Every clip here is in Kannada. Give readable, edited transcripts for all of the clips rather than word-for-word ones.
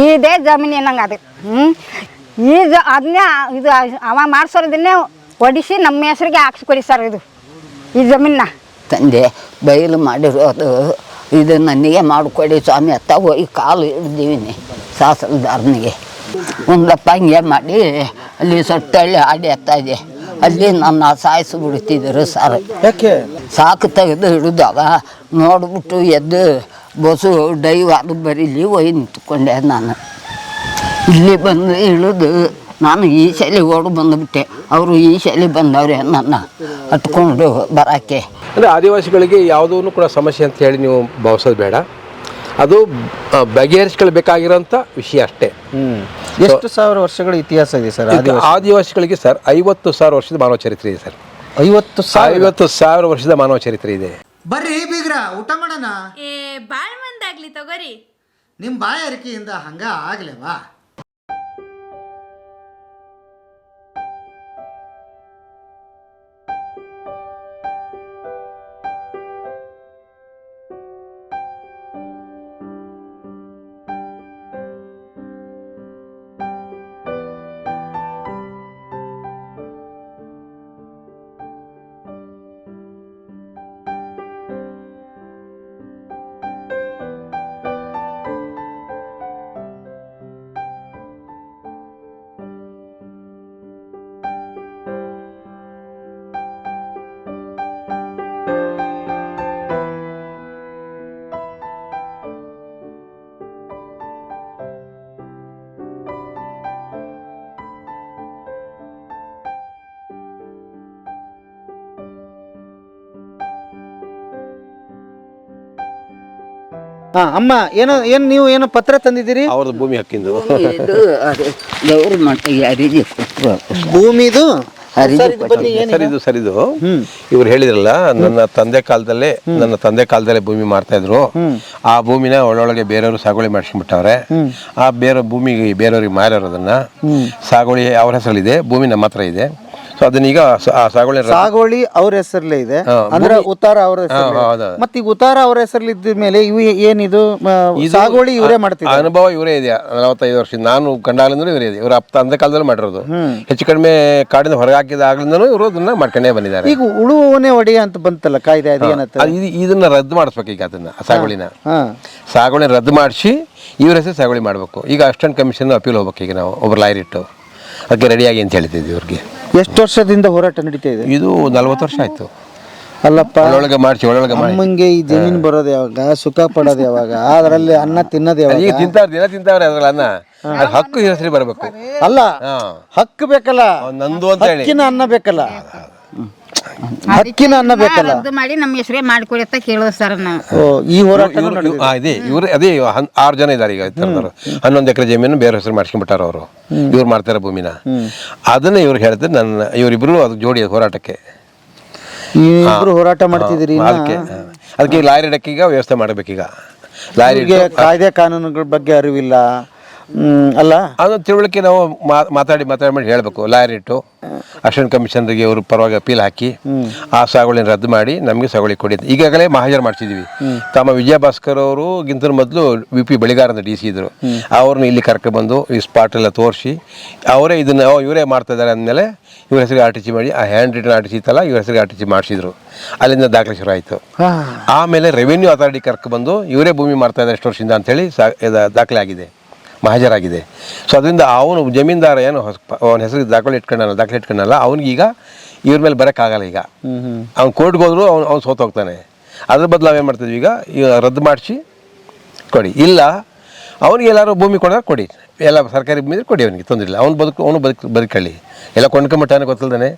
ಇದೇ ಜಮೀನು ಏನಂಗೆ ಅದು ಅದನ್ನೇ ಇದು ಅವ ಮಾಡ್ಸೋದನ್ನೇ ಹೊಡಿಸಿ ನಮ್ಮ ಹೆಸ್ರಿಗೆ ಹಾಕ್ಸ್ಕೊಡಿ ಸರ್ ಇದು ಈ ಜಮೀನ ತಂದೆ ಬಯಲು ಮಾಡಿರೋದು ಇದು ನನಗೆ ಮಾಡಿಕೊಡಿ ಸ್ವಾಮಿ ಅತ್ತ ಹೋಗಿ ಕಾಲು ಹಿಡ್ದೀವಿನಿ ತಹಸೀಲ್ದಾರನಿಗೆ ಒಂದಪ್ಪ ಹಿಂಗೆ ಮಾಡಿ ಅಲ್ಲಿ ಸೊಟ್ಟಳ್ಳಿ ಆಡಿ ಇದೆ ಅಲ್ಲಿ ನನ್ನ ಸಾಯಿಸಿಬಿಡ್ತಿದ್ರು ಸರ್. ಯಾಕೆ? ಸಾಕು ತೆಗೆದು ಹಿಡಿದಾಗ ನೋಡ್ಬಿಟ್ಟು ಎದ್ದು ಬಸ್ಸು ಡೈವ್ ಅದು ಬರೀಲಿ ಒಯ್ ನಿಂತ್ಕೊಂಡೆ ನಾನು. ಇಲ್ಲಿ ಬಂದು ಇಳಿದು ನಾನು ಈ ಶಾಲೆ ಓಡಿ ಬಂದುಬಿಟ್ಟೆ. ಅವರು ಈ ಶಾಲೆ ಬಂದವ್ರೆ ನನ್ನ ಹಟ್ಕೊಂಡು ಬರೋಕ್ಕೆ. ಅಂದರೆ ಆದಿವಾಸಿಗಳಿಗೆ ಯಾವುದೂ ಕೂಡ ಸಮಸ್ಯೆ ಅಂತ ಹೇಳಿ ನೀವು ಭಾವಿಸೋದು ಬೇಡ, ಅದು ಬಗೆಹರಿಸ್ಕೊಳ್ಬೇಕಾಗಿರೋಂಥ ವಿಷಯ ಅಷ್ಟೇ. ಎಷ್ಟು ಸಾವಿರ ವರ್ಷಗಳ ಇತಿಹಾಸ ಇದೆ ಸರ್ ಆದಿವಾಸಿಗಳಿಗೆ? ಸರ್ 50,000 ವರ್ಷದ ಮಾನವ ಚರಿತ್ರೆ ಇದೆ ಸರ್. 50,000 ವರ್ಷದ ಮಾನವ ಚರಿತ್ರೆ ಇದೆ. ಬರ್ರಿ ಬೀಗ್ರ ಊಟ ಮಾಡೋಣ. ಬಾಳ್ ಮಂದಾಗ್ಲಿ ತಗೋರಿ. ನಿಮ್ಮ ಬಾಯಾರಿಕೆಯಿಂದ ಹಂಗ ಆಗ್ಲೇವಾ? ಅಮ್ಮ ನೀವು ಏನೋ ಪತ್ರ ತಂದಿದ್ದೀರಿ? ಅವ್ರದ್ದು ಭೂಮಿ ಹಕ್ಕಿಂದು ಭೂಮಿದು ಸರಿದು ಇವ್ರು ಹೇಳಿದ್ರಲ್ಲ, ನನ್ನ ತಂದೆ ಕಾಲದಲ್ಲೇ ಭೂಮಿ ಮಾಡ್ತಾ ಇದ್ರು. ಆ ಭೂಮಿನ ಒಳೊಳಗೆ ಬೇರೆಯವರು ಸಾಗುವಳಿ ಮಾಡಿಸ್ಬಿಟ್ಟವ್ರೆ. ಆ ಬೇರೆ ಭೂಮಿಗೆ ಬೇರೆಯವ್ರಿಗೆ ಮಾರೋದನ್ನ ಸಾಗುವಳಿ ಅವ್ರ ಹೆಸರಲ್ಲಿದೆ, ಭೂಮಿ ನಮ್ಮ ಹತ್ರ ಇದೆ. ಸೊ ಅದನ್ನೀಗ ಸಾಗುವಳಿ ಅವ್ರ ಹೆಸರಲ್ಲೇ ಇದೆ, ಅಂದ್ರೆ ಉತ್ತಾರ ಅವ್ರ ಹೆಸರು. ಮತ್ತೆ ಈಗ ಉತ್ತಾರ ಅವ್ರ ಹೆಸರಲ್ಲಿ ಇದ್ದ ಮೇಲೆ ಇವು ಏನಿದು ಸಾಗುವಳಿ ಇವರೇ ಮಾಡ್ತಿದ್ರು? ಅನುಭವ ಇವರೇ ಇದೆ 45 ವರ್ಷ. ನಾನು ಕಂಡಾಗ್ಲಿಂದಲೂ ಇವರೇ ಇದೆ. ಇವ್ರ ತಂದೆ ಕಾಲದಲ್ಲಿ ಮಾಡಿರೋದು. ಹೆಚ್ಚು ಕಡಿಮೆ ಕಾಡಿಂದ ಹೊರಗೆ ಹಾಕಿದಾಗ್ಲಿಂದಲೂ ಇವರು ಅದನ್ನ ಮಾಡ್ಕೊಂಡೇ ಬಂದಿದ್ದಾರೆ. ಈಗ ಉಳುವನೆ ಒಡೆಯ ಅಂತ ಬಂತಲ್ಲ ಕಾಯ್ದೆ, ಇದನ್ನ ರದ್ದು ಮಾಡಿಸ್ಬೇಕು. ಈಗ ಅದನ್ನ ಸಾಗುವಳಿ ರದ್ದು ಮಾಡಿಸಿ ಇವ್ರ ಹೆಸರು ಸಾಗುವಳಿ ಮಾಡಬೇಕು. ಈಗ ಅಸಿಸ್ಟೆಂಟ್ ಕಮಿಷನ್ ಅಪೀಲ್ ಹೋಗ್ಬೇಕು. ಈಗ ನಾವು ಒಬ್ಬರು ಲಾಯರ್ ಇಟ್ಟು ಅದಕ್ಕೆ ರೆಡಿಯಾಗಿ ಅಂತ ಹೇಳ್ತಿದ್ವಿ ಇವ್ರಿಗೆ. ಎಷ್ಟು ವರ್ಷದಿಂದ ಹೋರಾಟ ನಡೀತಾ ಇದೆ? ಇದು 40 ವರ್ಷ ಆಯ್ತು. ಅಲ್ಲಪ್ಪ, ಒಳಗೆ ಅಮ್ಮಂಗೆ ಈ ಜಮೀನು ಬರೋದು ಯಾವಾಗ, ಸುಖ ಪಡೋದು ಯಾವಾಗ, ಅದರಲ್ಲಿ ಅನ್ನ ತಿನ್ನೋದು ಯಾವಾಗ? ಈಗ ತಿಂತಾವ್ರೆ ಅದ್ರಲ್ಲಿ ಅನ್ನ. ಹಕ್ಕು ಹೆಸರಿ ಬರಬೇಕು. ಅಲ್ಲ, ಹಕ್ಕು ಬೇಕಲ್ಲ, ನಂದು ಅಂತ ಹೇಳಿ ಅನ್ನ ಬೇಕಲ್ಲ, ಹಕ್ಕಿನ ಅನ್ನ ಬೇಕಲ್ಲ. ರದ್ದು ಮಾಡಿ ನಮ್ಮ ಹೆಸರೇ ಮಾಡಿಕೊಡಿ ಅಂತ ಕೇಳೋದು ಸರ್ ನಾವು. ಈ ಹೋರಾಟ ಅದೇ 6 ಜನ ಇದ್ದಾರೆ ಈಗ. 11 ಎಕರೆ ಜಮೀನು ಬೇರೆ ಹೆಸರು ಮಾಡ್ಸ್ಕೊಂಡ್ಬಿಟ್ಟಾರ ಅವರು. ಇವ್ರು ಮಾಡ್ತಾರೆ ಭೂಮಿನ. ಅದನ್ನ ಇವ್ರು ಹೇಳ್ತಾರೆ, ಇವರಿಬ್ರು ಅದಕ್ಕೆ ಜೋಡಿ ಹೋರಾಟಕ್ಕೆ ಹೋರಾಟ ಮಾಡ್ತಿದ್ರಿ. ಅದಕ್ಕೆ ಲಾಯರ್ ಇಡಕ್ಕೆ ಈಗ ವ್ಯವಸ್ಥೆ ಮಾಡಬೇಕೀಗ. ಲಾಯರಿಗೆ ಕಾಯ್ದೆ ಕಾನೂನುಗಳ ಬಗ್ಗೆ ಅರಿವಿಲ್ಲ ಅಲ್ಲ, ಅದನ್ನು ತಿಳುವಳಿಕೆ ನಾವು ಮಾತಾಡಿ ಹೇಳಬೇಕು. ಲಾಯರ್ ಇಟ್ಟು ಅಸಿಸ್ಟೆಂಟ್ ಕಮಿಷನರ್ಗೆ ಅವರು ಪರವಾಗಿ ಅಪೀಲ್ ಹಾಕಿ ಆ ಸಾಗುವಳಿನ ರದ್ದು ಮಾಡಿ ನಮಗೆ ಸಾಗುವಳಿ ಕೊಡಿ ಅಂತ ಈಗಾಗಲೇ ಮಹಾಜರ್ ಮಾಡಿಸಿದ್ವಿ. ತಮ್ಮ ವಿಜಯ ಭಾಸ್ಕರ್ ಅವರು ಗಿಂತ ಮೊದಲು VP ಬಳಿಗಾರ ಅಂತ DC ಇದ್ರು. ಅವ್ರನ್ನ ಇಲ್ಲಿ ಕರ್ಕೊಬಂದು ಈ ಸ್ಪಾಟ್ ಎಲ್ಲ ತೋರಿಸಿ ಅವರೇ ಇದನ್ನ ಇವರೇ ಮಾಡ್ತಾ ಇದ್ದಾರೆ ಅಂದಮೇಲೆ ಇವ್ರ ಹೆಸರಿಗೆ RTC ಮಾಡಿ, ಆ ಹ್ಯಾಂಡ್ ರಿಟರ್ನ್ RTC ಇತ್ತಲ್ಲ ಇವ್ರ ಹೆಸರಿಗೆ RTC ಮಾಡಿಸಿದ್ರು. ಅಲ್ಲಿಂದ ದಾಖಲೆ ಶುರು ಆಯಿತು. ಆಮೇಲೆ ರೆವಿನ್ಯೂ ಅಥಾರಿಟಿ ಕರ್ಕೊಬಂದು ಇವರೇ ಭೂಮಿ ಮಾಡ್ತಾ ಇದ್ದಾರೆ ಎಷ್ಟು ವರ್ಷದಿಂದ ಅಂತೇಳಿ ದಾಖಲೆ ಆಗಿದೆ, ಮಹಾಜರಾಗಿದೆ. ಸೊ ಅದರಿಂದ ಅವನು ಜಮೀನ್ದಾರ ಏನು ಅವನ ಹೆಸರಿಗೆ ದಾಖಲೆ ಇಟ್ಕೊಂಡಲ್ಲ ಅವನಿಗೀಗ ಇವ್ರ ಮೇಲೆ ಬರೋಕ್ಕಾಗಲ್ಲ. ಈಗ ಅವ್ನು ಕೋರ್ಟ್ಗೆ ಹೋದ್ರು ಅವ್ನು ಸೋತೋಗ್ತಾನೆ. ಅದ್ರ ಬದಲು ನಾವೇನು ಮಾಡ್ತಿದ್ವಿ, ಈಗ ರದ್ದು ಮಾಡಿಸಿ ಕೊಡಿ, ಇಲ್ಲ ಅವ್ನಿಗೆ ಎಲ್ಲರೂ ಭೂಮಿ ಕೊಡೋರು ಕೊಡಿ, ಎಲ್ಲ ಸರ್ಕಾರಿ ಭೂಮಿ ಕೊಡಿ, ಅವನಿಗೆ ತೊಂದರೆ ಇಲ್ಲ, ಅವನು ಬದುಕೊಳ್ಳಿ. ಎಲ್ಲ ಕೊಂಡ್ಕೊಂಬಿಟ್ಟಾನೆ ಗೊತ್ತಿಲ್ದಾನೆ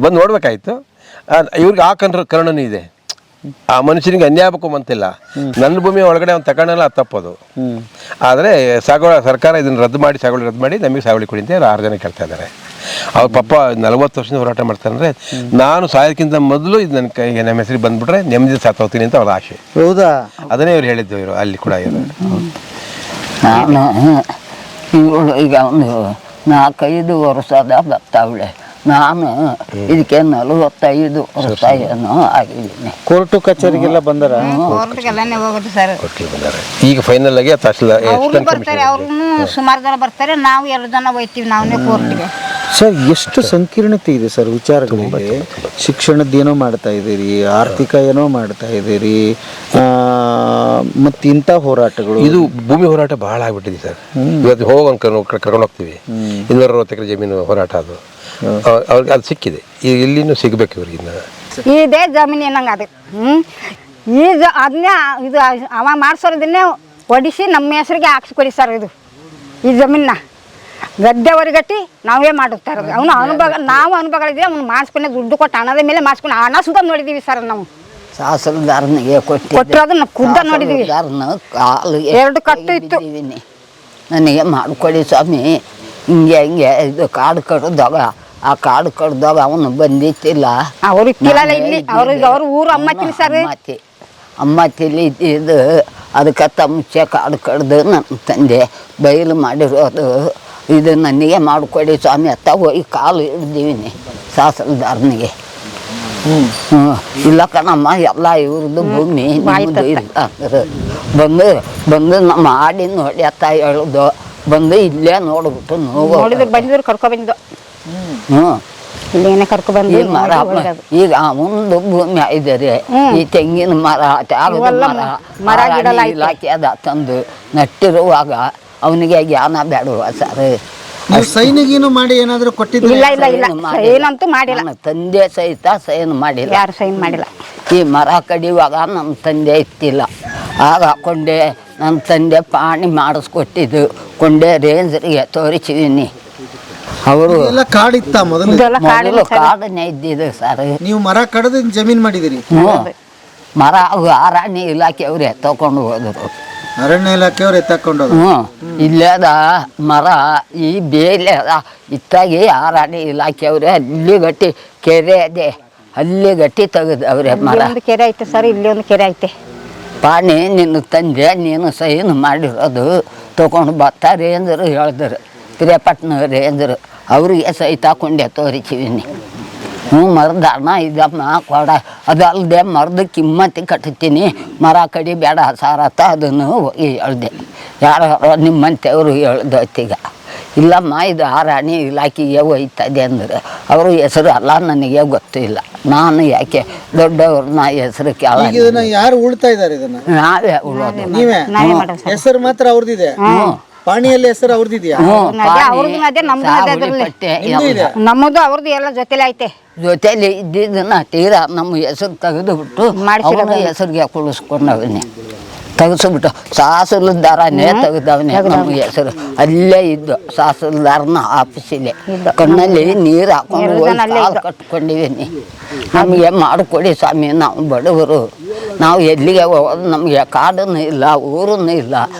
ಬಂದು ನೋಡ್ಬೇಕಾಯ್ತು. ಇವ್ರಿಗೆ ಆ ಕರುಣನೂ ಇದೆ. ಆ ಮನುಷ್ಯನಿಗೆ ಅನ್ಯಾಯ ಆಗಬೇಕು ಅಂತಿಲ್ಲ. ನನ್ನ ಭೂಮಿ ಒಳಗಡೆ ಅವ್ನು ತಗೊಂಡಲ್ಲ, ಅದು ತಪ್ಪೋದು. ಆದರೆ ಸರ್ಕಾರ ಇದನ್ನು ಸಾಗುವಳಿ ರದ್ದು ಮಾಡಿ ನಮಗೆ ಸಾಗುವಳಿ ಕೊಡಿ ಅಂತ 6 ಜನ ಕೇಳ್ತಾ ಇದ್ದಾರೆ. ಅವ್ರ ಪಾಪ 40 ವರ್ಷದಿಂದ ಹೋರಾಟ ಮಾಡ್ತಾರೆ. ಅಂದರೆ ನಾನು ಸಾಯೋದಕ್ಕಿಂತ ಮೊದಲು ಇದು ನನ್ನ ಕೈಗೆ ನಮ್ಮ ಹೆಸರಿಗೆ ಬಂದುಬಿಟ್ರೆ ನೆಮ್ಮದಿ ಸಾತೋಗ್ತೀನಿ ಅಂತ ಅವ್ರ ಆಸೆ. ಹೌದಾ? ಅದನ್ನೇ ಇವ್ರು ಹೇಳಿದ್ದು. ಇವರು ಅಲ್ಲಿ ಕೂಡ ಇವರು ನಾನು ಈಗ ಒಂದು 4-5 ವರ್ಷದ ಬರ್ತಾವಳೆ. ನಾನು ಇದಕ್ಕೆ 45 ವರ್ಷ ಏನೋ ಆಗಿದ್ದೀನಿ. ಕೋರ್ಟು ಕಚೇರಿಗೆಲ್ಲ ಬಂದರ? ಕೋರ್ಟ್ಗೆಲ್ಲನೇ ಹೋಗೋದು ಸರ್. ಈಗ ಫೈನಲ್ ಆಗಿ ತಹಸೀಲ್ದಾರ್ ಅವ್ರು ಬರ್ತಾರೆ, ಅವ್ರನ್ನು ಸುಮಾರು ಜನ ಬರ್ತಾರೆ, ನಾವು 2 ಜನ ಹೋಯ್ತೀವಿ ನಾವೇ ಕೋರ್ಟ್ಗೆ. ಸರ್ ಎಷ್ಟು ಸಂಕೀರ್ಣತೆ ಇದೆ ಸರ್ ವಿಚಾರಗಳಿಗೆ. ಶಿಕ್ಷಣದ್ದೇನೋ ಮಾಡ್ತಾ ಇದ್ದೀರಿ, ಆರ್ಥಿಕ ಏನೋ ಮಾಡ್ತಾ ಇದ್ದೀರಿ, ಮತ್ತು ಇಂಥ ಹೋರಾಟಗಳು. ಇದು ಭೂಮಿ ಹೋರಾಟ ಬಹಳ ಆಗ್ಬಿಟ್ಟಿದೆ ಸರ್. ಇವತ್ತು ಕರ್ಕೊಂಡು ಹೋಗ್ತೀವಿ, 260 ಎಕರೆ ಜಮೀನು ಹೋರಾಟ ಅದು ಅವ್ರಿಗೆ ಅದು ಸಿಕ್ಕಿದೆ. ಈಗ ಇಲ್ಲಿನೂ ಸಿಗ್ಬೇಕು ಇವ್ರಿಗಿನ್ನ. ಇದೇ ಜಮೀನು ಏನಂಗೆ ಅದು ಅದನ್ನೇ ಇದು ಅವ ಮಾಡ್ಸೋದನ್ನೇ ಒಡಿಸಿ ನಮ್ಮ ಹೆಸರಿಗೆ ಹಾಕ್ಸ್ಕೊಡಿ ಸರ್. ಇದು ಈ ಜಮೀನ ಗದ್ದೆ ಹೊರಗಟ್ಟಿ ನಾವೇ ಮಾಡುತ್ತಾ ಇರೋದು. ಅವನು ನಾವು ಅನುಭವಗಳಿದ್ವಿ, ಅವ್ನು ಮಾಡಿಸ್ಕೊಂಡೆ ದುಡ್ಡು ಕೊಟ್ಟು ಹಣದ ಮೇಲೆ ಮಾಡಿಸ್ಕೊಂಡು ಹಣ ಸುದ್ದ ನೋಡಿದ್ದೀವಿ ಸರ್. ನಾವು ತಹಸೀಲ್ದಾರನಿಗೆ ಕೊಟ್ಟಿರೋದು ನಾವು ಖುದ್ದ ನೋಡಿದ್ದೀವಿ. ಕಾಲು 2 ಕಟ್ಟು ಇತ್ತು. ನನಗೆ ಮಾಡಿಕೊಡಿ ಸ್ವಾಮಿ, ಹಿಂಗೆ ಇದು ಕಾಡು ಕಡ್ದಾಗ, ಆ ಕಾಡು ಕಡ್ದಾಗ ಅವನು ಬಂದಿತ್ತಿಲ್ಲ. ಅವ್ರು ಇತ್ತಿಲ್ಲ ಇಲ್ಲಿ, ಅವ್ರ ಊರು ಅಮ್ಮತ್ತಿನ ಸರ್. ಅಮ್ಮತ್ತಿಲಿ ಇದ್ದಿದ್ದು ಅದಕ್ಕೆ ಮುಂಚೆ ಕಾಡು ಕಡ್ದು ನನ್ನ ತಂದೆ ಬಯಲು ಮಾಡಿರೋದು. ಇದು ನನಗೆ ಮಾಡಿಕೊಡಿ ಸ್ವಾಮಿ ಅತ್ತ ಹೋಗಿ ಕಾಲು ಹಿಡ್ದೀವಿನಿ ತಹಸೀಲ್ದಾರನಿಗೆ. ಇಲ್ಲ ಕಣಮ್ಮ, ಎಲ್ಲ ಇವ್ರದ್ದು ಭೂಮಿ ನಿಮ್ಮದು ಇಲ್ಲ ಅಂದ್ರೆ ಬಂದು ನಮ್ಮ ಆಡಿನ ನೋಡಿ ಅತ್ತ ಹೇಳೋದು. ಬಂದು ಇಲ್ಲೇ ನೋಡ್ಬಿಟ್ಟು ನೋಡಿದ್ರು ಬಂದಿದ್ರು ಕರ್ಕೊಬಂದು ಇಲ್ಲೇನೆ ಕರ್ಕೊಬಂದು ಈಗ ಒಂದು ಭೂಮಿ ಇದ್ದಾರೆ, ಈ ತೆಂಗಿನ ಮರ ಮರ ಇಲಾಖೆ ಅದ ತಂದು ನಟ್ಟಿರುವಾಗ ಅವನಿಗೆ ಜ್ಞಾನ ಬೇಡುವ ಸರ್. ಸೈನಿಗೇನು ಮಾಡಿ ಏನಾದರೂ ಕೊಟ್ಟಿದ್ದು? ಇಲ್ಲ ಏನಂತೂ ಮಾಡಿಲ್ಲ. ನನ್ನ ತಂದೆ ಸಹಿತ ಸೈನ್ ಮಾಡಿಲ್ಲ, ಯಾರು ಸೈನ್ ಮಾಡಿಲ್ಲ. ಈ ಮರ ಕಡಿಯುವಾಗ ನಮ್ಮ ತಂದೆ ಇತ್ತಿಲ್ಲ. ಆಗ ಕೊಂಡೆ ನನ್ನ ತಂದೆ ಪಾಣಿ ಮಾಡಿಸ್ಕೊಟ್ಟಿದ್ದು ಕೊಂಡೆ ರೇಂಜರಿಗೆ ತೋರಿಸಿದೀನಿ. ಅವರು ಎಲ್ಲ ಕಾಡಿತ್ತ ಮೊದಲು ಕಾಡನ್ನೇ ಇದ್ದಿದ್ದು ಸರ್. ನೀವು ಮರ ಕಡಿದು ಜಮೀನು ಮಾಡಿದಿರಿ? ಮರ ಅರಣ್ಯ ಇಲಾಖೆಯವರೇ ತಗೊಂಡು ಹೋದರು. ಅರಣ್ಯ ಇಲಾಖೆಯವ್ರು ಎತ್ತಕೊಂಡು ಇಲ್ಲದ ಮರ ಈ ಬೇಲೆ ಅದ ಇತ್ತಾಗಿ ಅರಣ್ಯ ಇಲಾಖೆಯವ್ರೆ ಅಲ್ಲಿ ಗಟ್ಟಿ ಕೆರೆ ಅದೇ, ಅಲ್ಲಿ ಗಟ್ಟಿ ತೆಗೆದವ್ರೆ ಮರ. ಒಂದು ಕೆರೆ ಐತೆ ಸರ್, ಇಲ್ಲಿ ಒಂದು ಕೆರೆ ಐತೆ. ಪಾಣಿ ನಿನ್ನ ತಂದೆ ನೀನು ಸೈನ್ ಮಾಡಿರೋದು ತಗೊಂಡು ಬರ್ತಾರೆ ಅಂದರು. ಹೇಳಿದ್ರು ಪಿರಿಯಾಪಟ್ಟಣ ರೇಂಜರು ಅವ್ರಿಗೆ ಸಹಿತ ಕೊಂಡೆ ತೋರಿಸಿದೀನಿ. ಮರದ ಹಣ ಇದಮ್ಮ ಕೊಡ, ಅದಲ್ಲದೆ ಮರದ ಕಿಮ್ಮತ್ತಿ ಕಟ್ತೀನಿ, ಮರ ಕಡಿ ಬೇಡ ಸಾರತ್ತ ಅದನ್ನು ಹೋಗಿ ಹೇಳ್ದೆ. ಯಾರೋ ನಿಮ್ಮಂತೆಯವರು ಹೇಳ್ದೀಗ ಇಲ್ಲಮ್ಮ ಇದು ಅರಣ್ಯ ಇಲಾಖೆಗೆ ಹೋಯ್ತದೆ ಅಂದ್ರೆ ಅವ್ರ ಹೆಸರು ಅಲ್ಲ, ನನಗೆ ಗೊತ್ತಿಲ್ಲ. ನಾನು ಯಾಕೆ ದೊಡ್ಡವ್ರನ್ನ ಹೆಸರು ಕೇಳ. ಯಾರು ಉಳ್ತಾ ಇದ್ದಾರೆ ಇದನ್ನ? ನಾವೇ ಉಳೋದು. ನೀವೇ? ಹೆಸರು ಮಾತ್ರ ಅವ್ರದ್ದಿದೆ? ಪಾಣಿಯಲ್ಲಿ ಹೆಸರು ಅವ್ರದ್ದಿದೆಯಾ? ನಮ್ಮದು ಅವ್ರದ್ದು ಎಲ್ಲ ಜೊತೆಲೆ ಐತೆ. ಜೊತೆಲಿ ಇದ್ದಿದ್ದನ್ನ ತೀರಾ ನಮ್ಮ ಹೆಸರು ತೆಗೆದು ಬಿಟ್ಟು ಹೆಸರಿಗೆ ಕುಳಿಸ್ಕೊಂಡವನೇ ತೆಗೆಸ್ಬಿಟ್ಟು ತಹಸೀಲ್ದಾರನೇ ತೆಗೆದವನೇ ನಮ್ಮ ಹೆಸರು. ಅಲ್ಲೇ ಇದ್ದು ತಹಸೀಲ್ದಾರನ ಆಫೀಸಿಲೆ ಕಣ್ಣಲ್ಲಿ ನೀರು ಹಾಕೊಂಡು ಕಟ್ಕೊಂಡಿದ್ದೀನಿ. ನಮಗೆ ಮಾಡಿಕೊಡಿ ಸ್ವಾಮಿ, ನಾವು ಬಡವರು, ನಾವು ಎಲ್ಲಿಗೆ ಹೋಗೋದು, ನಮಗೆ ಕಾಡೂ ಇಲ್ಲ ಊರೂ ಇಲ್ಲ,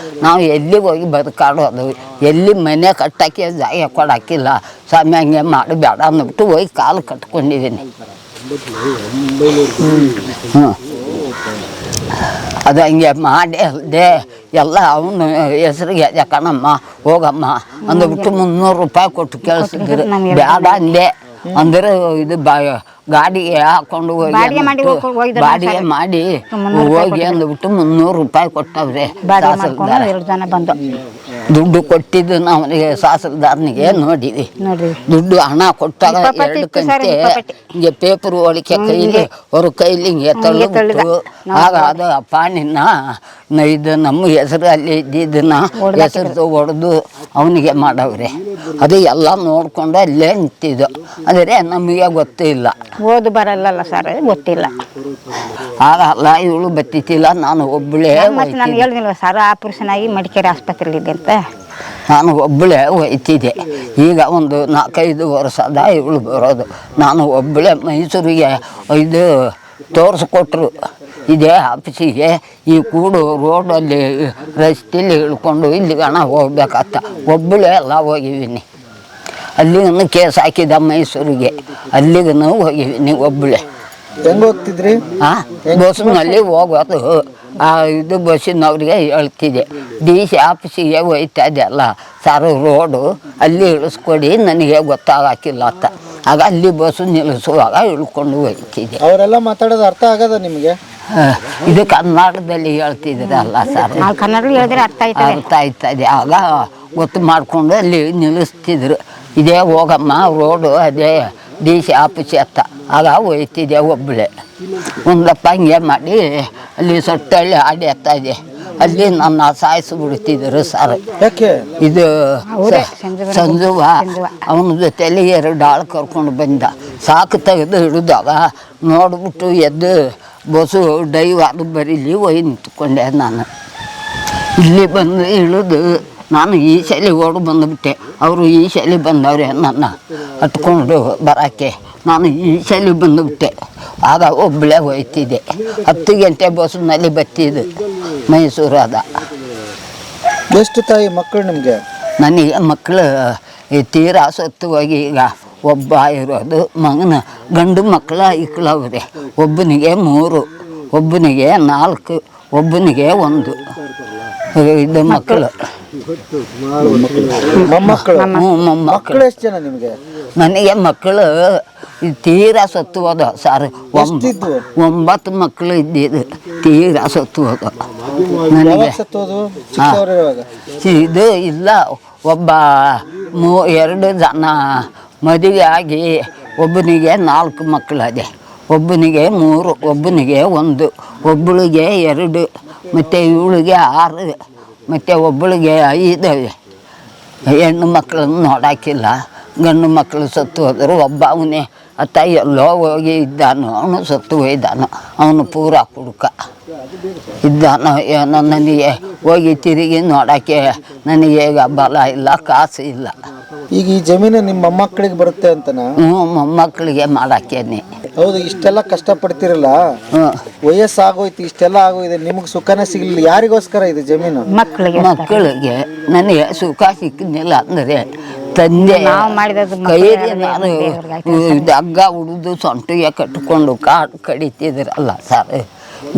ನಾವು ಎಲ್ಲಿಗೆ ಹೋಗಿ ಬದುಕಾಡೋದು, ಎಲ್ಲಿ ಮನೆ ಕಟ್ಟೋಕ್ಕೆ ಜಾಗ ಕೊಡೋಕ್ಕಿಲ್ಲ ಸ್ವಾಮಿ, ಹಂಗೆ ಮಾಡಬೇಡ ಅಂದ್ಬಿಟ್ಟು ಹೋಗಿ ಕಾಲು ಕಟ್ಕೊಂಡಿದ್ದೀನಿ. ಅದು ಹಂಗೆ ಮಾಡಿ ಅಲ್ಲದೆ ಎಲ್ಲ ಅವನು ಹೆಸರಿಗೆ ಕಣಮ್ಮ ಹೋಗಮ್ಮ ಅಂದ್ಬಿಟ್ಟು 300 ರೂಪಾಯಿ ಕೊಟ್ಟು ಕೇಳಿಸಿದ್ರು. ಬೇಡ ಅಂದೆ ಅಂದ್ರೆ ಇದು ಗಾಡಿಗೆ ಹಾಕೊಂಡು ಹೋಗಿ ಬಾಡಿಗೆ ಮಾಡಿ ಹೋಗಿ ಅಂದ್ಬಿಟ್ಟು 300 ರೂಪಾಯಿ ಕೊಟ್ಟವ್ರೆ. ದುಡ್ಡು ಕೊಟ್ಟಿದ್ದು ಅವನಿಗೆ ತಹಸೀಲ್ದಾರನಿಗೆ ನೋಡಿವಿ. ದುಡ್ಡು ಹಣ ಕೊಟ್ಟಾಗ 2 ಕಂತೆ ಹಿಂಗೆ ಪೇಪರ್ ಹೋಳಿಕೆ ಕೈಲಿ ಅವ್ರ ಕೈಲಿ ಹಿಂಗೆ ತಳ್ಳಿಬಿಟ್ಟು ಆಗ ಅದು ಪಾಣಿನ ಇದು ನಮ್ಮ ಹೆಸರು ಅಲ್ಲಿ ಇದ್ದಿದ್ದನ್ನ ಹೆಸರು ಹೊಡೆದು ಅವನಿಗೆ ಮಾಡವ್ರೆ. ಅದು ಎಲ್ಲ ನೋಡ್ಕೊಂಡು ಅಲ್ಲೇ ನಿಂತಿದ್ದು. ಆದರೆ ನಮಗೆ ಗೊತ್ತಿಲ್ಲ, ಓದು ಬರಲ್ಲ ಸರ್, ಗೊತ್ತಿಲ್ಲ. ಆಗಲ್ಲ ಇವಳು ಬತ್ತಿತ್ತಿಲ್ಲ, ನಾನು ಒಬ್ಬಳೇ. ನಾನು ಹೇಳಿದಿಲ್ವ ಸರ್, ಆಪರೇಷನ್ ಆಗಿ ಮಡಿಕೇರಿ ಆಸ್ಪತ್ರೆಯಲ್ಲಿದೆ ಅಂತ. ನಾನು ಒಬ್ಬಳೇ ಹೋಯ್ತಿದ್ದೆ. ಈಗ ಒಂದು 4-5 ವರ್ಷದ ಇವಳು ಬರೋದು. ನಾನು ಒಬ್ಬಳೇ ಮೈಸೂರಿಗೆ ಇದು ತೋರಿಸ್ಕೊಟ್ರು. ಇದೇ ಆಫೀಸಿಗೆ ಈ ಕೂಡು ರೋಡಲ್ಲಿ ರಸ್ತೆಯಲ್ಲಿ ಇಳ್ಕೊಂಡು ಇಲ್ಲಿಗೆ ಹಣ ಹೋಗ್ಬೇಕತ್ತ ಒಬ್ಬಳೇ ಎಲ್ಲ ಹೋಗಿದ್ದೀನಿ. ಅಲ್ಲಿಗೂ ಕೇಸ್ ಹಾಕಿದ ಮೈಸೂರಿಗೆ, ಅಲ್ಲಿಗೂ ಹೋಗಿದ್ದೀನಿ ಒಬ್ಬಳೇ. ಹೆಂಗೆ ಹೋಗ್ತಿದ್ರಿ? ಬಸ್ನಲ್ಲಿ ಹೋಗೋದು. ಇದು ಬಸ್ಸಿನವ್ರಿಗೆ ಹೇಳ್ತಿದ್ದೆ, DC ಆಫೀಸಿಗೆ ಹೋಯ್ತಾ ಇದೆಯಲ್ಲ ಸರ್ ರೋಡು, ಅಲ್ಲಿ ಇಳಿಸ್ಕೊಡಿ, ನನಗೆ ಗೊತ್ತಾಗಿಲ್ಲ ಅಂತ. ಆಗ ಅಲ್ಲಿ ಬಸ್ಸು ನಿಲ್ಲಿಸುವಾಗ ಇಳ್ಕೊಂಡು ಹೋಗ್ತಿದ್ದೆ. ಅವರೆಲ್ಲ ಮಾತಾಡೋದು ಅರ್ಥ ಆಗದ ನಿಮಗೆ? ಇದು ಕನ್ನಡದಲ್ಲಿ ಹೇಳ್ತಿದ್ರಲ್ಲ ಸರ್, ನಾವು ಕನ್ನಡ ಹೇಳಿದ್ರೆ ಅರ್ಥ ಆಯ್ತದೆ. ಅರ್ಥ ಆಯ್ತದೆ. ಆಗ ಗೊತ್ತು ಮಾಡಿಕೊಂಡು ಅಲ್ಲಿ ನಿಲ್ಲಿಸ್ತಿದ್ರು. ಇದೇ ಹೋಗಮ್ಮ ರೋಡು, ಅದೇ ಡಿ ಸಿ ಆಫೀಸ್ ಅತ್ತ. ಆಗ ಹೋಯ್ತಿದ್ದೆ ಒಬ್ಬಳೆ. ಒಂದಪ್ಪ ಹಿಂಗೆ ಮಾಡಿ ಅಲ್ಲಿ ಸೊಟ್ಟಳ್ಳಿ ಆಡಿ ಹತ್ತಾ ಇದೆ. ಅಲ್ಲಿ ನನ್ನ ಸಾಯಿಸಿಬಿಡ್ತಿದ್ರು ಸರ್. ಯಾಕೆ? ಇದು ಹೌದೇ, ಸಂಜುವ ಅವನ ಜೊತೆಯಲ್ಲಿ 2 ಆಳು ಕರ್ಕೊಂಡು ಬಂದ. ಸಾಕು ತೆಗೆದು ಹಿಡಿದಾಗ ನೋಡ್ಬಿಟ್ಟು ಎದ್ದು ಬಸ್ಸು ಡೈವ್ ಅದು ಬರೀಲಿ ಒಯ್ ನಿಂತ್ಕೊಂಡೆ. ನಾನು ಇಲ್ಲಿ ಬಂದು ಇಳಿದು ನಾನು ಈ ಶಾಲೆ ಓಡಿ ಬಂದುಬಿಟ್ಟೆ. ಅವರು ಈ ಶಾಲೆ ಬಂದವ್ರೆ ನನ್ನ ಹತ್ಕೊಂಡು ಬರೋಕ್ಕೆ. ನಾನು ಈ ಶಾಲೆ ಬಂದುಬಿಟ್ಟೆ. ಆಗ ಒಬ್ಬಳೇ ಹೋಯ್ತಿದ್ದೆ. 10 ಗಂಟೆ ಬಸ್ಸಿನಲ್ಲಿ ಬತ್ತಿದ್ದು ಮೈಸೂರಾದ. ಎಷ್ಟು ತಾಯಿ ಮಕ್ಕಳು ನಿಮಗೆ? ನನಗೆ ಮಕ್ಕಳು ತೀರಾ ಸತ್ತು ಹೋಗಿ ಈಗ ಒಬ್ಬ ಇರೋದು. ಮಗನ ಗಂಡು ಮಕ್ಕಳು ಇಕ್ಕಳವ್ರೆ. ಒಬ್ಬನಿಗೆ 3, ಒಬ್ಬನಿಗೆ 4, ಒಬ್ಬನಿಗೆ 1. ಇದು ಮಕ್ಕಳು. ಮೊಮ್ಮಕ್ಕಳು? ಮೊಮ್ಮಕ್ಕಳು. ಮಕ್ಕಳು ಎಷ್ಟು ಜನ ನಿಮಗೆ? ನನಗೆ ಮಕ್ಕಳು ತೀರಾ ಸತ್ತು ಹೋದ ಸರ್. 9 ಮಕ್ಕಳು ಇದ್ದಿದ್ದು ತೀರಾ ಸತ್ತು ಹೋದ ನನಗೆ. ಸತ್ತೋದು ಚಿಕ್ಕವರಿರುವಾಗ? ಇದು ಇಲ್ಲ, ಒಬ್ಬ 2 ಜನ ಮದುವೆ ಆಗಿ ಒಬ್ಬನಿಗೆ 4 ಮಕ್ಕಳದೆ, ಒಬ್ಬನಿಗೆ 3, ಒಬ್ಬನಿಗೆ 1, ಒಬ್ಬಳಿಗೆ 2, ಮತ್ತು ಇವಳಿಗೆ 6, ಮತ್ತು ಒಬ್ಬಳಿಗೆ 5. ಹೆಣ್ಣು ಮಕ್ಕಳನ್ನು ನೋಡೋಕ್ಕಿಲ್ಲ. ಗಂಡು ಮಕ್ಕಳು ಸತ್ತು ಹೋದರು. ಒಬ್ಬ ಅವನೇ ಅತ್ತ ಎಲ್ಲೋ ಹೋಗಿ ಇದ್ದಾನೋ, ಅವನು ಸತ್ತು ಹೋಯ್ದಾನೋ. ಅವನು ಪೂರ ಕುಡುಕ ಇದ್ದಾನೋ ಏನೋ. ನನಗೆ ಹೋಗಿ ತಿರುಗಿ ನೋಡೋಕ್ಕೆ ನನಗೆ ಈಗ ಬಲ ಇಲ್ಲ, ಕಾಸು ಇಲ್ಲ. ಈಗ ಈ ಜಮೀನು ನಿಮ್ಮ ಮೊಮ್ಮಕ್ಕಳಿಗೆ ಬರುತ್ತೆ ಅಂತನಾ? ಮೊಮ್ಮಕ್ಕಳಿಗೆ ಮಾಡೋಕ್ಕೇನೆ. ಹೌದು, ಇಷ್ಟೆಲ್ಲ ಕಷ್ಟಪಡ್ತಿರಲ್ಲ, ವಯಸ್ಸಾಗೋಯ್ತು, ಇಷ್ಟೆಲ್ಲ ಆಗೋಗಿದೆ, ನಿಮಗೆ ಸುಖನೇ ಸಿಗಲಿಲ್ಲ. ಯಾರಿಗೋಸ್ಕರ ಇದು ಜಮೀನು? ಮಕ್ಕಳಿಗೆ ಮಕ್ಕಳಿಗೆ. ನನಗೆ ಸುಖ ಸಿಕ್ಕಿದ್ನಿಲ್ಲ ಅಂದರೆ ತಂದೆ ಕೈಯಲ್ಲಿ ನಾನು ಇದು ಹಗ್ಗ ಉಡಿದು ಸೊಂಟಿಗೆ ಕಟ್ಟಿಕೊಂಡು ಕಾಡು ಕಡಿತಿದ್ರಲ್ಲ ಸರ್,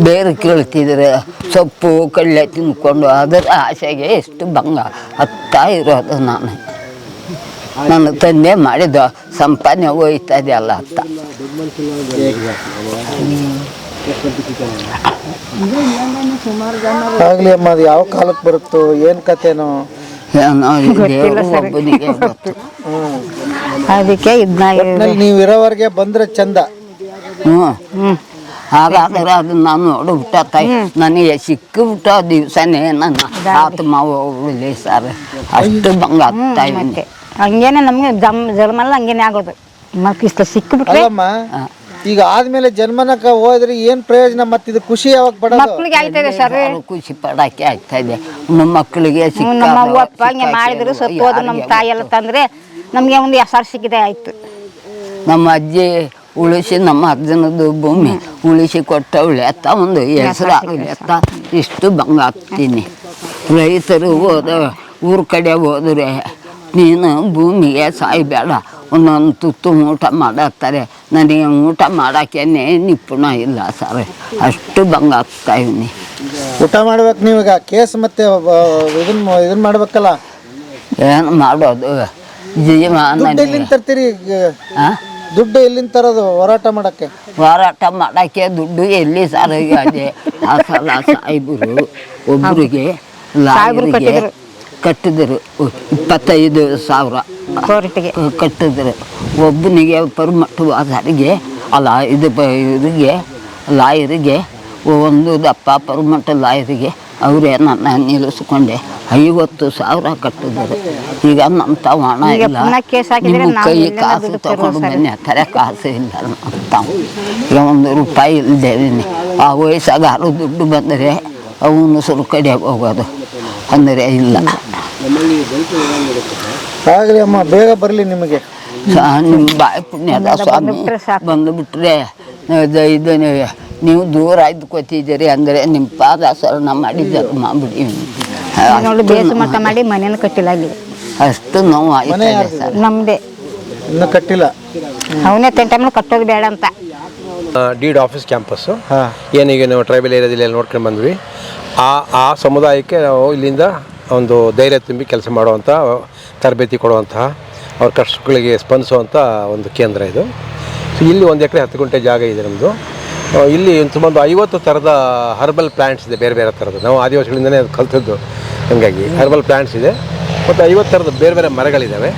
ಬೇರೆ ಕೇಳ್ತಿದ್ರೆ ಸೊಪ್ಪು ಕಳ್ಳೆ ತಿಂದ್ಕೊಂಡು ಅದರ ಆಸೆಗೆ ಎಷ್ಟು ಭಂಗ ಹತ್ತಾ ಇರೋದು. ನನ್ನ ತಂದೆ ಮಾಡಿದ ಸಂಪಾದನೆ ಹೋಯ್ತದೆ ಅಲ್ಲ ಅತ್ತ. ಆಗ್ಲಿ ಅಮ್ಮ, ಅದು ಯಾವ ಕಾಲಕ್ಕೆ ಬರುತ್ತೋ ಏನು ಕತೆನೋ ಏನೋ ದೇವರು ಒಬ್ಬನಿಗೆ ಗೊತ್ತು. ಅದಕ್ಕೆ ಇದನ್ನ ನೀವು ಇರೋವರೆಗೆ ಬಂದ್ರೆ ಚಂದ. ಹಾಗಾದ್ರೆ ಅದನ್ನ ನಾನು ನೋಡ್ಬಿಟ್ಟ ತಾಯಿ ನನಗೆ ಸಿಕ್ಕಿಬಿಟ್ಟ ದಿವಸನೇ ನನ್ನ ಆತ್ಮ ಹೋಗ್ಲಿ ಸರ್. ಅಷ್ಟು ಭಂಗ ಆಗ್ತಾ ಇದೆ. ಹಂಗೇನೆ ನಮ್ಗೆ ಜನ್ಮಲ್ಲ ಹಂಗೇನೆ ಆಗೋದು. ಇಷ್ಟ ಸಿಕ್ಕಿಬಿಟ್ರೆ ಅಲ್ಲಮ್ಮ, ಈಗ ಆದ್ಮೇಲೆ ಜನ್ಮನಕ ಹೋದ್ರೆ ಏನ್ ಪ್ರಯೋಜನ? ಮತ್ತಿದು ಖುಷಿ ಯಾವಾಗ ಪಡೋದು? ಮಕ್ಳಿಗೆ ಆಯ್ತದೆ ಸರ್. ಖುಷಿ ಪಡಕ್ಕೆ ಆಗ್ತಾ ಇದೆ. ನಮ್ಮ ಮಕ್ಕಳಿಗೆ ನಮ್ಮ ಅವ್ವ ಅಪ್ಪ ಹಂಗೆ ಮಾಡಿದ್ರು ಸತ್ತು ಹೋದ್ರು. ನಮ್ಮ ತಾಯಿ ಎಲ್ಲ ತಂದ್ರೆ ನಮ್ಗೆ ಒಂದು ಹೆಸರು ಸಿಕ್ಕಿದೆ ಆಯ್ತು. ನಮ್ಮ ಅಜ್ಜಿ ಉಳಿಸಿ, ನಮ್ಮ ಅಜ್ಜನದು ಭೂಮಿ ಉಳಿಸಿ ಕೊಟ್ಟವಳೆ ಅತ್ತ ಒಂದು ಹೆಸರು ಆಗಲಿ ಅತ್ತ ಇಷ್ಟು ಭಂಗ ಆಗ್ತೀನಿ. ರೈತರು ಊರ ಕಡೆ ಹೋದರೆ ನೀನು ಭೂಮಿಗೆ ಸಾಯಬೇಡ, ಒಂದೊಂದು ತುತ್ತು ಊಟ ಮಾಡತ್ತಾರೆ. ನನಗೆ ಊಟ ಮಾಡೋಕ್ಕೇನೆ ನಿಪುಣ ಇಲ್ಲ ಸರ್. ಅಷ್ಟು ಭಂಗ ಆಗ್ತಾ ಇವ್ನಿ. ಊಟ ಮಾಡ್ಬೇಕು ನೀವೀಗ. ಕೇಸ್ ಮತ್ತೆ ಇದನ್ನ ಮಾಡ್ಬೇಕಲ್ಲ. ಏನು ಮಾಡೋದು? ಜೀವ ಎಲ್ಲಿಂದ ತರ್ತೀರಿ? ದುಡ್ಡು ಎಲ್ಲಿಂದ ತರೋದು ಹೋರಾಟ ಮಾಡಕ್ಕೆ? ಹೋರಾಟ ಮಾಡೋಕ್ಕೆ ದುಡ್ಡು ಎಲ್ಲಿ ಸರ್? ಅದೇ ಆ ಸಲ ಸಾಯಿಬರು ಒಬ್ಬರಿಗೆ ಲಾಯರಿಗೆ ಕಟ್ಟಿದ್ರು 25,000 ಕೋರ್ಟಿಗೆ ಕಟ್ಟಿದ್ರು. ಒಬ್ಬನಿಗೆ ಪರಮಟ್ಟವಾದರಿಗೆ ಅಲ್ಲ, ಇದು ಇವರಿಗೆ ಲಾಯರಿಗೆ ಒಂದು ದಪ್ಪ ಪರಮಟ್ಟ ಲಾಯರಿಗೆ ಅವರೇ ನನ್ನ ನಿಲ್ಲಿಸ್ಕೊಂಡೆ 50,000 ಕಟ್ಟಿದ್ರು. ಈಗ ನಮ್ಮ ತಾವು ಹಣ ಇಲ್ಲ, ನಿಮ್ಮ ಕೈ ಕಾಸು ತಗೊಂಡು ಬನ್ನಿ ಥರ ಕಾಸು ಇಲ್ಲ ತಾವು. ಈಗ 1 ರೂಪಾಯಿ ಇಲ್ದೇನೆ. ಆ ವಯಸ್ಸಾಗ ಯಾರು ದುಡ್ಡು ಬಂದರೆ ಅವನು ಸುರು ಕಡೆ ಹೋಗೋದು ಅಂದರೆ ಇಲ್ಲ. ಆಗಲಿ ಅಮ್ಮ, ಬೇಗ ಬರಲಿ ನಿಮಗೆ. ನಿಮ್ಮ ಬಾಯಿ ಪುಣ್ಯದ ಸ್ವಾಮಿ ಬಂದುಬಿಟ್ರೆ ಇದು ನೀವು ದೂರ ಇದ್ಕೋತಿದ್ದೀರಿ ಅಂದರೆ ನಿಮ್ಮ ಪಾದ ಶರಣ ಮಾಡಿದ್ದಾರೆ ಮಾಡ್ಬಿಡಿ. ನೋಡಿ ಬೇಸು ಮಟ್ಟ ಮಾಡಿ ಮನೇನ ಕಟ್ಟಿಲ್ಲ ಇಲ್ಲಿ. ಅಷ್ಟು ನೋವು ಆಯ್ತದೆ ಸರ್. ನಮ್ದೇ ಇನ್ನೂ ಕಟ್ಟಿಲ್ಲ. ಅವನೇ ಟೈಮಲ್ಲಿ ಕಟ್ಟೋದು ಬೇಡ ಅಂತ. ಡೀಡ್ ಆಫೀಸ್ ಕ್ಯಾಂಪಸ್ಸು ಏನೀಗ ನಾವು ಟ್ರೈಬಲ್ ಏರಿಯಾದಲ್ಲಿ ಎಲ್ಲ ನೋಡ್ಕೊಂಡು ಬಂದ್ವಿ. ಆ ಸಮುದಾಯಕ್ಕೆ ನಾವು ಇಲ್ಲಿಂದ ಒಂದು ಧೈರ್ಯ ತುಂಬಿ ಕೆಲಸ ಮಾಡುವಂಥ, ತರಬೇತಿ ಕೊಡುವಂತಹ ಅವ್ರ ಕಷ್ಟಗಳಿಗೆ ಸ್ಪಂದಿಸುವಂಥ ಒಂದು ಕೇಂದ್ರ ಇದು. ಸೊ ಇಲ್ಲಿ 1 ಎಕರೆ 10 ಗುಂಟೆ ಜಾಗ ಇದೆ ನಮ್ಮದು. ಇಲ್ಲಿ ಸುಮಾರು 50 ಥರದ ಹರ್ಬಲ್ ಪ್ಲ್ಯಾಂಟ್ಸ್ ಇದೆ, ಬೇರೆ ಬೇರೆ ಥರದ್ದು. ನಾವು ಆದಿವಾಸಿಗಳಿಂದಲೇ ಅದು ಕಲ್ತದ್ದು, ಹಾಗಾಗಿ ಹರ್ಬಲ್ ಪ್ಲ್ಯಾಂಟ್ಸ್ ಇದೆ ಮತ್ತು 50 ಥರದ ಬೇರೆ ಬೇರೆ ಮರಗಳಿದ್ದಾವೆ.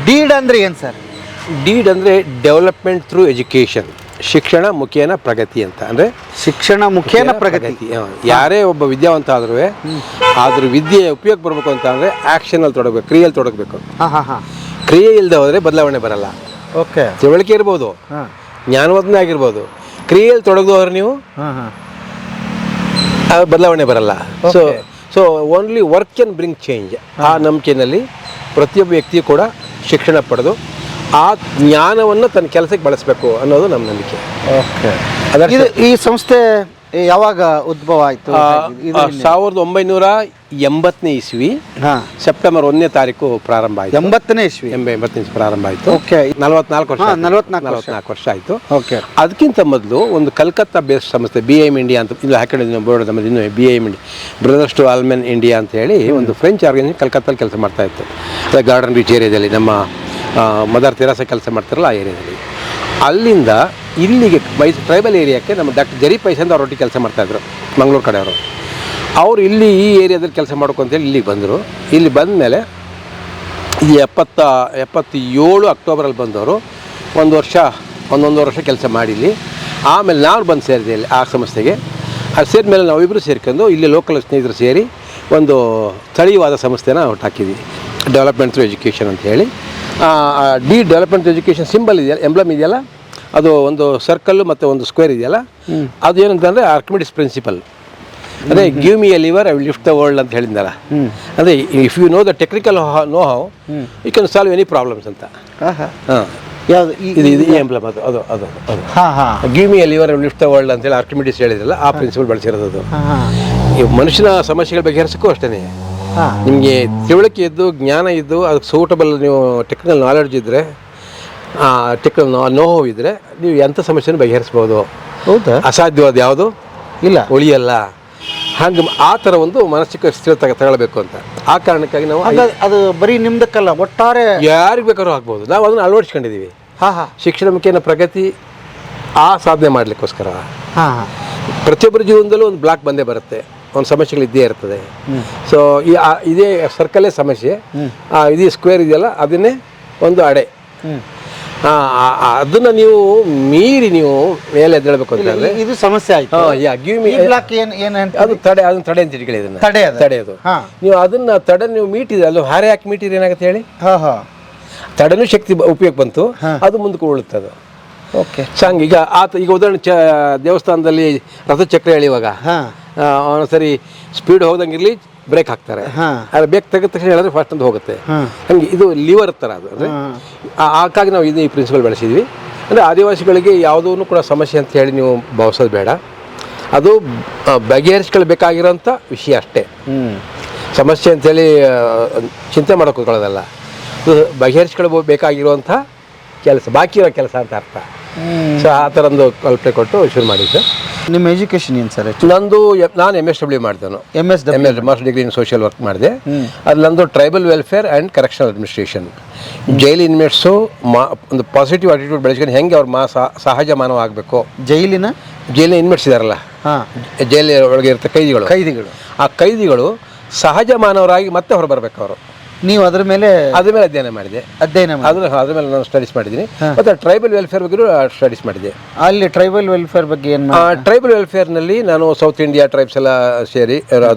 ಡೀಡ್ ಅಂದರೆ ಏನು ಸರ್? ಡೀಡ್ ಅಂದರೆ ಡೆವಲಪ್ಮೆಂಟ್ ಥ್ರೂ ಎಜುಕೇಷನ್, ಶಿಕ್ಷಣ ಮುಖೇನ ಪ್ರಗತಿ ಅಂತ. ಅಂದರೆ ಶಿಕ್ಷಣ ಮುಖೇನ ಪ್ರಗತಿ. ಯಾರೇ ಒಬ್ಬ ವಿದ್ಯಾವಂತ ಆದ್ರೂ ಅದ್ರ ವಿದ್ಯೆ ಉಪಯೋಗ ಬರಬೇಕು ಅಂತ ಅಂದರೆ ಆ್ಯಕ್ಷನಲ್ಲಿ ತೊಡಗಬೇಕು, ಕ್ರಿಯೆಯಲ್ಲಿ ತೊಡಗಬೇಕು. ಕ್ರಿಯೆ ಇಲ್ಲದೆ ಹೋದರೆ ಬದಲಾವಣೆ ಬರಲ್ಲ. ಓಕೆ, ತಿಳುವಳಿಕೆ ಇರ್ಬೋದು, ಜ್ಞಾನವರ್ಧನೆ ಆಗಿರ್ಬೋದು, ಕ್ರಿಯೆಯಲ್ಲಿ ತೊಡಗಿದವರು ನೀವು ಬದಲಾವಣೆ ಬರಲ್ಲ. So only work can bring change. ಆ ನಂಬಿಕೆಯಲ್ಲಿ ಪ್ರತಿಯೊಬ್ಬ ವ್ಯಕ್ತಿಯು ಕೂಡ ಶಿಕ್ಷಣ ಪಡೆದು ಆ ಜ್ಞಾನವನ್ನು ತನ್ನ ಕೆಲಸಕ್ಕೆ ಬಳಸಬೇಕು ಅನ್ನೋದು ನಮ್ಮ ನಂಬಿಕೆ. ಓಕೆ, ಈ ಸಂಸ್ಥೆ ಯಾವಾಗ ಉದ್ಭವ ಆಯಿತು? 1980ನೇ ಇಸ್ವಿ ಸೆಪ್ಟೆಂಬರ್ 1ನೇ ತಾರೀಕು ಪ್ರಾರಂಭ ಆಯಿತು. 80ನೇ ಇಸ್ವಿ ಪ್ರಾರಂಭ ಆಯಿತು. ಓಕೆ, 44 ವರ್ಷ ಆಯಿತು. ಓಕೆ, ಅದಕ್ಕಿಂತ ಮೊದಲು ಒಂದು ಕಲ್ಕತ್ತಾ ಬೇಸ್ಡ್ ಸಂಸ್ಥೆ BIM ಇಂಡಿಯಾ ಅಂತ ಇಲ್ಲಿ ಹಾಕೊಂಡಿದ್ದೀವಿ ಬೋರ್ಡ್ ನಮ್ಮದು ಇನ್ನೂ. BIM India, brothers to all men India ಅಂತ ಹೇಳಿ ಒಂದು ಫ್ರೆಂಚ್ ಆರ್ಗನೈಸೇಷನ್ ಕಲ್ಕತ್ತಲ್ಲಿ ಕೆಲಸ ಮಾಡ್ತಾ ಇತ್ತು. ಅದೇ ಗಾರ್ಡನ್ ರೀಚ್ ಏರಿಯಾದಲ್ಲಿ ನಮ್ಮ ಮದರ್ ತೆರೇಸಾ ಕೆಲಸ ಮಾಡ್ತಾರಲ್ಲ ಆ ಏರಿಯಾದಲ್ಲಿ. ಅಲ್ಲಿಂದ ಇಲ್ಲಿಗೆ ಟ್ರೈಬಲ್ ಏರಿಯಾಕ್ಕೆ ನಮ್ಮ ಡಾಕ್ಟರ್ ಜರಿ ಪೈಸೆ ಅಂತ ಅವರೊಟ್ಟಿಗೆ ಕೆಲಸ ಮಾಡ್ತಾಯಿದ್ರು, ಮಂಗಳೂರು ಕಡೆಯವರು. ಅವರು ಇಲ್ಲಿ ಈ ಏರಿಯಾದಲ್ಲಿ ಕೆಲಸ ಮಾಡ್ಕೊಂತೇಳಿ ಇಲ್ಲಿಗೆ ಬಂದರು. ಇಲ್ಲಿ ಬಂದ ಮೇಲೆ ಈ 77 ಅಕ್ಟೋಬರಲ್ಲಿ ಬಂದವರು ಒಂದೊಂದು ವರ್ಷ ಕೆಲಸ ಮಾಡಿಲ್ಲಿ. ಆಮೇಲೆ ನಾವು ಬಂದು ಸೇರಿದೆ ಇಲ್ಲಿ ಆ ಸಂಸ್ಥೆಗೆ. ಅದು ಸೇರಿದ ಮೇಲೆ ನಾವಿಬ್ಬರು ಸೇರ್ಕೊಂಡು ಇಲ್ಲಿ ಲೋಕಲ್ ಸ್ನೇಹಿತರು ಸೇರಿ ಒಂದು ಸ್ಥಳೀಯವಾದ ಸಂಸ್ಥೆನ ಹುಟ್ಟಾಕಿದ್ವಿ, ಡೆವಲಪ್ಮೆಂಟ್ ಥ್ರೂ ಎಜುಕೇಷನ್ ಅಂತ ಹೇಳಿ. ಡೆವಲಪ್ಮೆಂಟ್ ಎಜುಕೇಷನ್ ಸಿಂಬಲ್ ಇದೆಯಲ್ಲ, ಎಂಬ್ಲಮ್ ಇದೆಯಲ್ಲ, ಅದು ಒಂದು ಸರ್ಕಲ್ಲು ಮತ್ತು ಒಂದು ಸ್ಕ್ವೇರ್ ಇದೆಯಲ್ಲ, ಅದು ಏನಂತಂದರೆ ಆರ್ಕಿಮಿಡಿಸ್ ಪ್ರಿನ್ಸಿಪಲ್. ಅದೇ give me a lever I will lift the world ಅಂತ ಹೇಳಿದ್ದಾರ. ಅಂದರೆ if you know the technical know how you can solve any problems ಅಂತ. ಯಾವುದು ಇದು ಎಂಬ್ಲಮ್, ಅದು give me a lever I will lift the world ಅಂತೇಳಿ ಆರ್ಕಿಮಿಡಿಸ್ ಹೇಳಿದ್ರಲ್ಲ, ಆ ಪ್ರಿನ್ಸಿಪಲ್ ಬಳಸಿರೋದು. ಈ ಮನುಷ್ಯನ ಸಮಸ್ಯೆಗಳ ಬಗೆಹರಿಸೋಕ್ಕೂ ಅಷ್ಟೇ, ನಿಮಗೆ ತಿಳುವಳಿಕೆ ಇದ್ದು ಜ್ಞಾನ ಇದ್ದು ಅದಕ್ಕೆ ಸೂಟಬಲ್ ನೀವು ಟೆಕ್ನಿಕಲ್ ನಾಲೆಡ್ಜ್ ಇದ್ದರೆ, ಟೆಕ್ನಿಕಲ್ ನೋವು ಇದ್ದರೆ ನೀವು ಎಂಥ ಸಮಸ್ಯೆನೂ ಬಗೆಹರಿಸ್ಬೋದು. ಹೌದಾ? ಅಸಾಧ್ಯವಾದ ಯಾವುದು ಇಲ್ಲ, ಉಳಿಯಲ್ಲ. ಹಾಗೆ ಆ ಥರ ಒಂದು ಮಾನಸಿಕ ಸ್ಥಿರ ತಗೊಳ್ಬೇಕು ಅಂತ. ಆ ಕಾರಣಕ್ಕಾಗಿ ನಾವು ಅದು ಬರೀ ನಿಮ್ದಕ್ಕಲ್ಲ, ಒಟ್ಟಾರೆ ಯಾರಿಗೆ ಬೇಕಾದ್ರೂ ಆಗ್ಬೋದು. ನಾವು ಅದನ್ನು ಅಳವಡಿಸ್ಕೊಂಡಿದ್ದೀವಿ. ಶಿಕ್ಷಣ ಮುಖೇನ ಪ್ರಗತಿ ಆ ಸಾಧನೆ ಮಾಡಲಿಕ್ಕೋಸ್ಕರ. ಪ್ರತಿಯೊಬ್ಬರ ಜೀವನದಲ್ಲೂ ಒಂದು ಬ್ಲಾಕ್ ಬಂದೇ ಬರುತ್ತೆ, ಒಂದು ಸಮಸ್ಯೆಗಳು ಇದ್ದೇ ಇರ್ತದೆ. ಸೊ ಇದೇ ಸರ್ಕಲ್ಲೇ ಸಮಸ್ಯೆ, ಇದೇ ಸ್ಕ್ವೇರ್ ಇದೆಯಲ್ಲ ಅದನ್ನೇ ಒಂದು ಅಡೆ. ಅದನ್ನ ನೀವು ಮೀರಿ ನೀವು ಮೇಲೆ ಎದ್ದೇಳಬೇಕು ಅಂತಂದ್ರೆ ಇದು ಸಮಸ್ಯೆ ಆಯ್ತು. ಅದು ಅದನ್ನ ತಡೆ ಅಂತ ಇಟ್ಕೊಳ್ಳಿ, ಇದನ್ನ ತಡೆಯೋದು. ನೀವು ಅದನ್ನ ತಡೆ ನೀವು ಮೀಟಿದ್ರೆ ಅಲ್ಲಿ ಹಾರೆ ಹಾಕಿ ಮೀಟಿದ್ರೆ ಏನಾಗುತ್ತೆ ಹೇಳಿ, ತಡೆನೂ ಶಕ್ತಿ ಉಪಯೋಗ ಬಂತು, ಅದು ಮುಂದಕ್ಕೆ ಉಳುತ್ತೆ ಅದು. ಓಕೆ, ಸೊ ಹಂಗೆ ಈಗ ಉದಾಹರಣೆ ದೇವಸ್ಥಾನದಲ್ಲಿ ರಥಚಕ್ರ ಎಳೆಯುವಾಗ ಒಂದ್ಸರಿ ಸ್ಪೀಡ್ ಹೋದಂಗಿರ್ಲಿ ಬ್ರೇಕ್ ಹಾಕ್ತಾರೆ, ಆದರೆ ಬ್ರೇಕ್ ತೆಗೆದ ತಕ್ಷಣ ಹೇಳಿದ್ರೆ ಫಸ್ಟ್ ಅಂತ ಹೋಗುತ್ತೆ. ಹಂಗೆ ಇದು ಲಿವರ್ ಥರ ಅದು. ಅಂದರೆ ಹಾಗಾಗಿ ನಾವು ಈ ಪ್ರಿನ್ಸಿಪಲ್ ಬೆಳೆಸಿದ್ವಿ. ಅಂದರೆ ಆದಿವಾಸಿಗಳಿಗೆ ಯಾವುದೂ ಕೂಡ ಸಮಸ್ಯೆ ಅಂತ ಹೇಳಿ ನೀವು ಭಾವಿಸೋದು ಬೇಡ, ಅದು ಬಗೆಹರಿಸ್ಕೊಳ್ಬೇಕಾಗಿರೋಂಥ ವಿಷಯ ಅಷ್ಟೇ. ಸಮಸ್ಯೆ ಅಂಥೇಳಿ ಚಿಂತೆ ಮಾಡೋಕೆ ಹೋಗೋದಲ್ಲ, ಬಗೆಹರಿಸ್ಕೊಳ್ಬೇಕಾಗಿರುವಂಥ ಕೆಲಸ, ಬಾಕಿ ಇರೋ ಕೆಲಸ ಅಂತ ಅರ್ಥ. ಸೊ ಆ ಥರ ಒಂದು ಕಲ್ಪನೆ ಕೊಟ್ಟು ಶುರು ಮಾಡಿದ್ದೆ. ನಿಮ್ಮ ಎಜುಕೇಶನ್ ಏನು ಸರ್? ನಾನು MSW ಮಾಡಿದೆನು, master degree in social work ಮಾಡಿದೆ. ಅದು ನಂದು tribal welfare and correctional administration. Jail inmates ಒಂದು ಪಾಸಿಟಿವ್ ಆಟಿಟ್ಯೂಡ್ ಬೆಳೆಸ್ಕೊಂಡು ಹೆಂಗೆ ಅವ್ರು ಸಹಜ ಮಾನವ ಆಗಬೇಕು. ಜೈಲಿನ ಇನ್ಮೇಟ್ಸ್ ಇದಾರಲ್ಲ, ಜೈಲಿ ಒಳಗೆ ಇರುತ್ತೆ ಕೈದಿಗಳು, ಆ ಕೈದಿಗಳು ಸಹಜ ಮಾನವರಾಗಿ ಮತ್ತೆ ಹೊರ ಬರಬೇಕು ಅವರು. ನೀವು ಅದ್ರ ಮೇಲೆ ಅಧ್ಯಯನ ಮಾಡಿದೆ. ಅದ್ರ ಮೇಲೆ ನಾನು ಸ್ಟಡೀಸ್ ಮಾಡಿದ್ದೀನಿ. ಮತ್ತು ಟ್ರೈಬಲ್ ವೆಲ್ಫೇರ್ ಬಗ್ಗೆ ಸ್ಟಡೀಸ್ ಮಾಡಿದೆ. ಅಲ್ಲಿ ಟ್ರೈಬಲ್ ವೆಲ್ಫೇರ್ ಬಗ್ಗೆ ಏನು? ಟ್ರೈಬಲ್ ವೆಲ್ಫೇರ್ನಲ್ಲಿ ನಾನು ಸೌತ್ ಇಂಡಿಯಾ ಟ್ರೈಬ್ಸ್ ಎಲ್ಲ ಸೇರಿ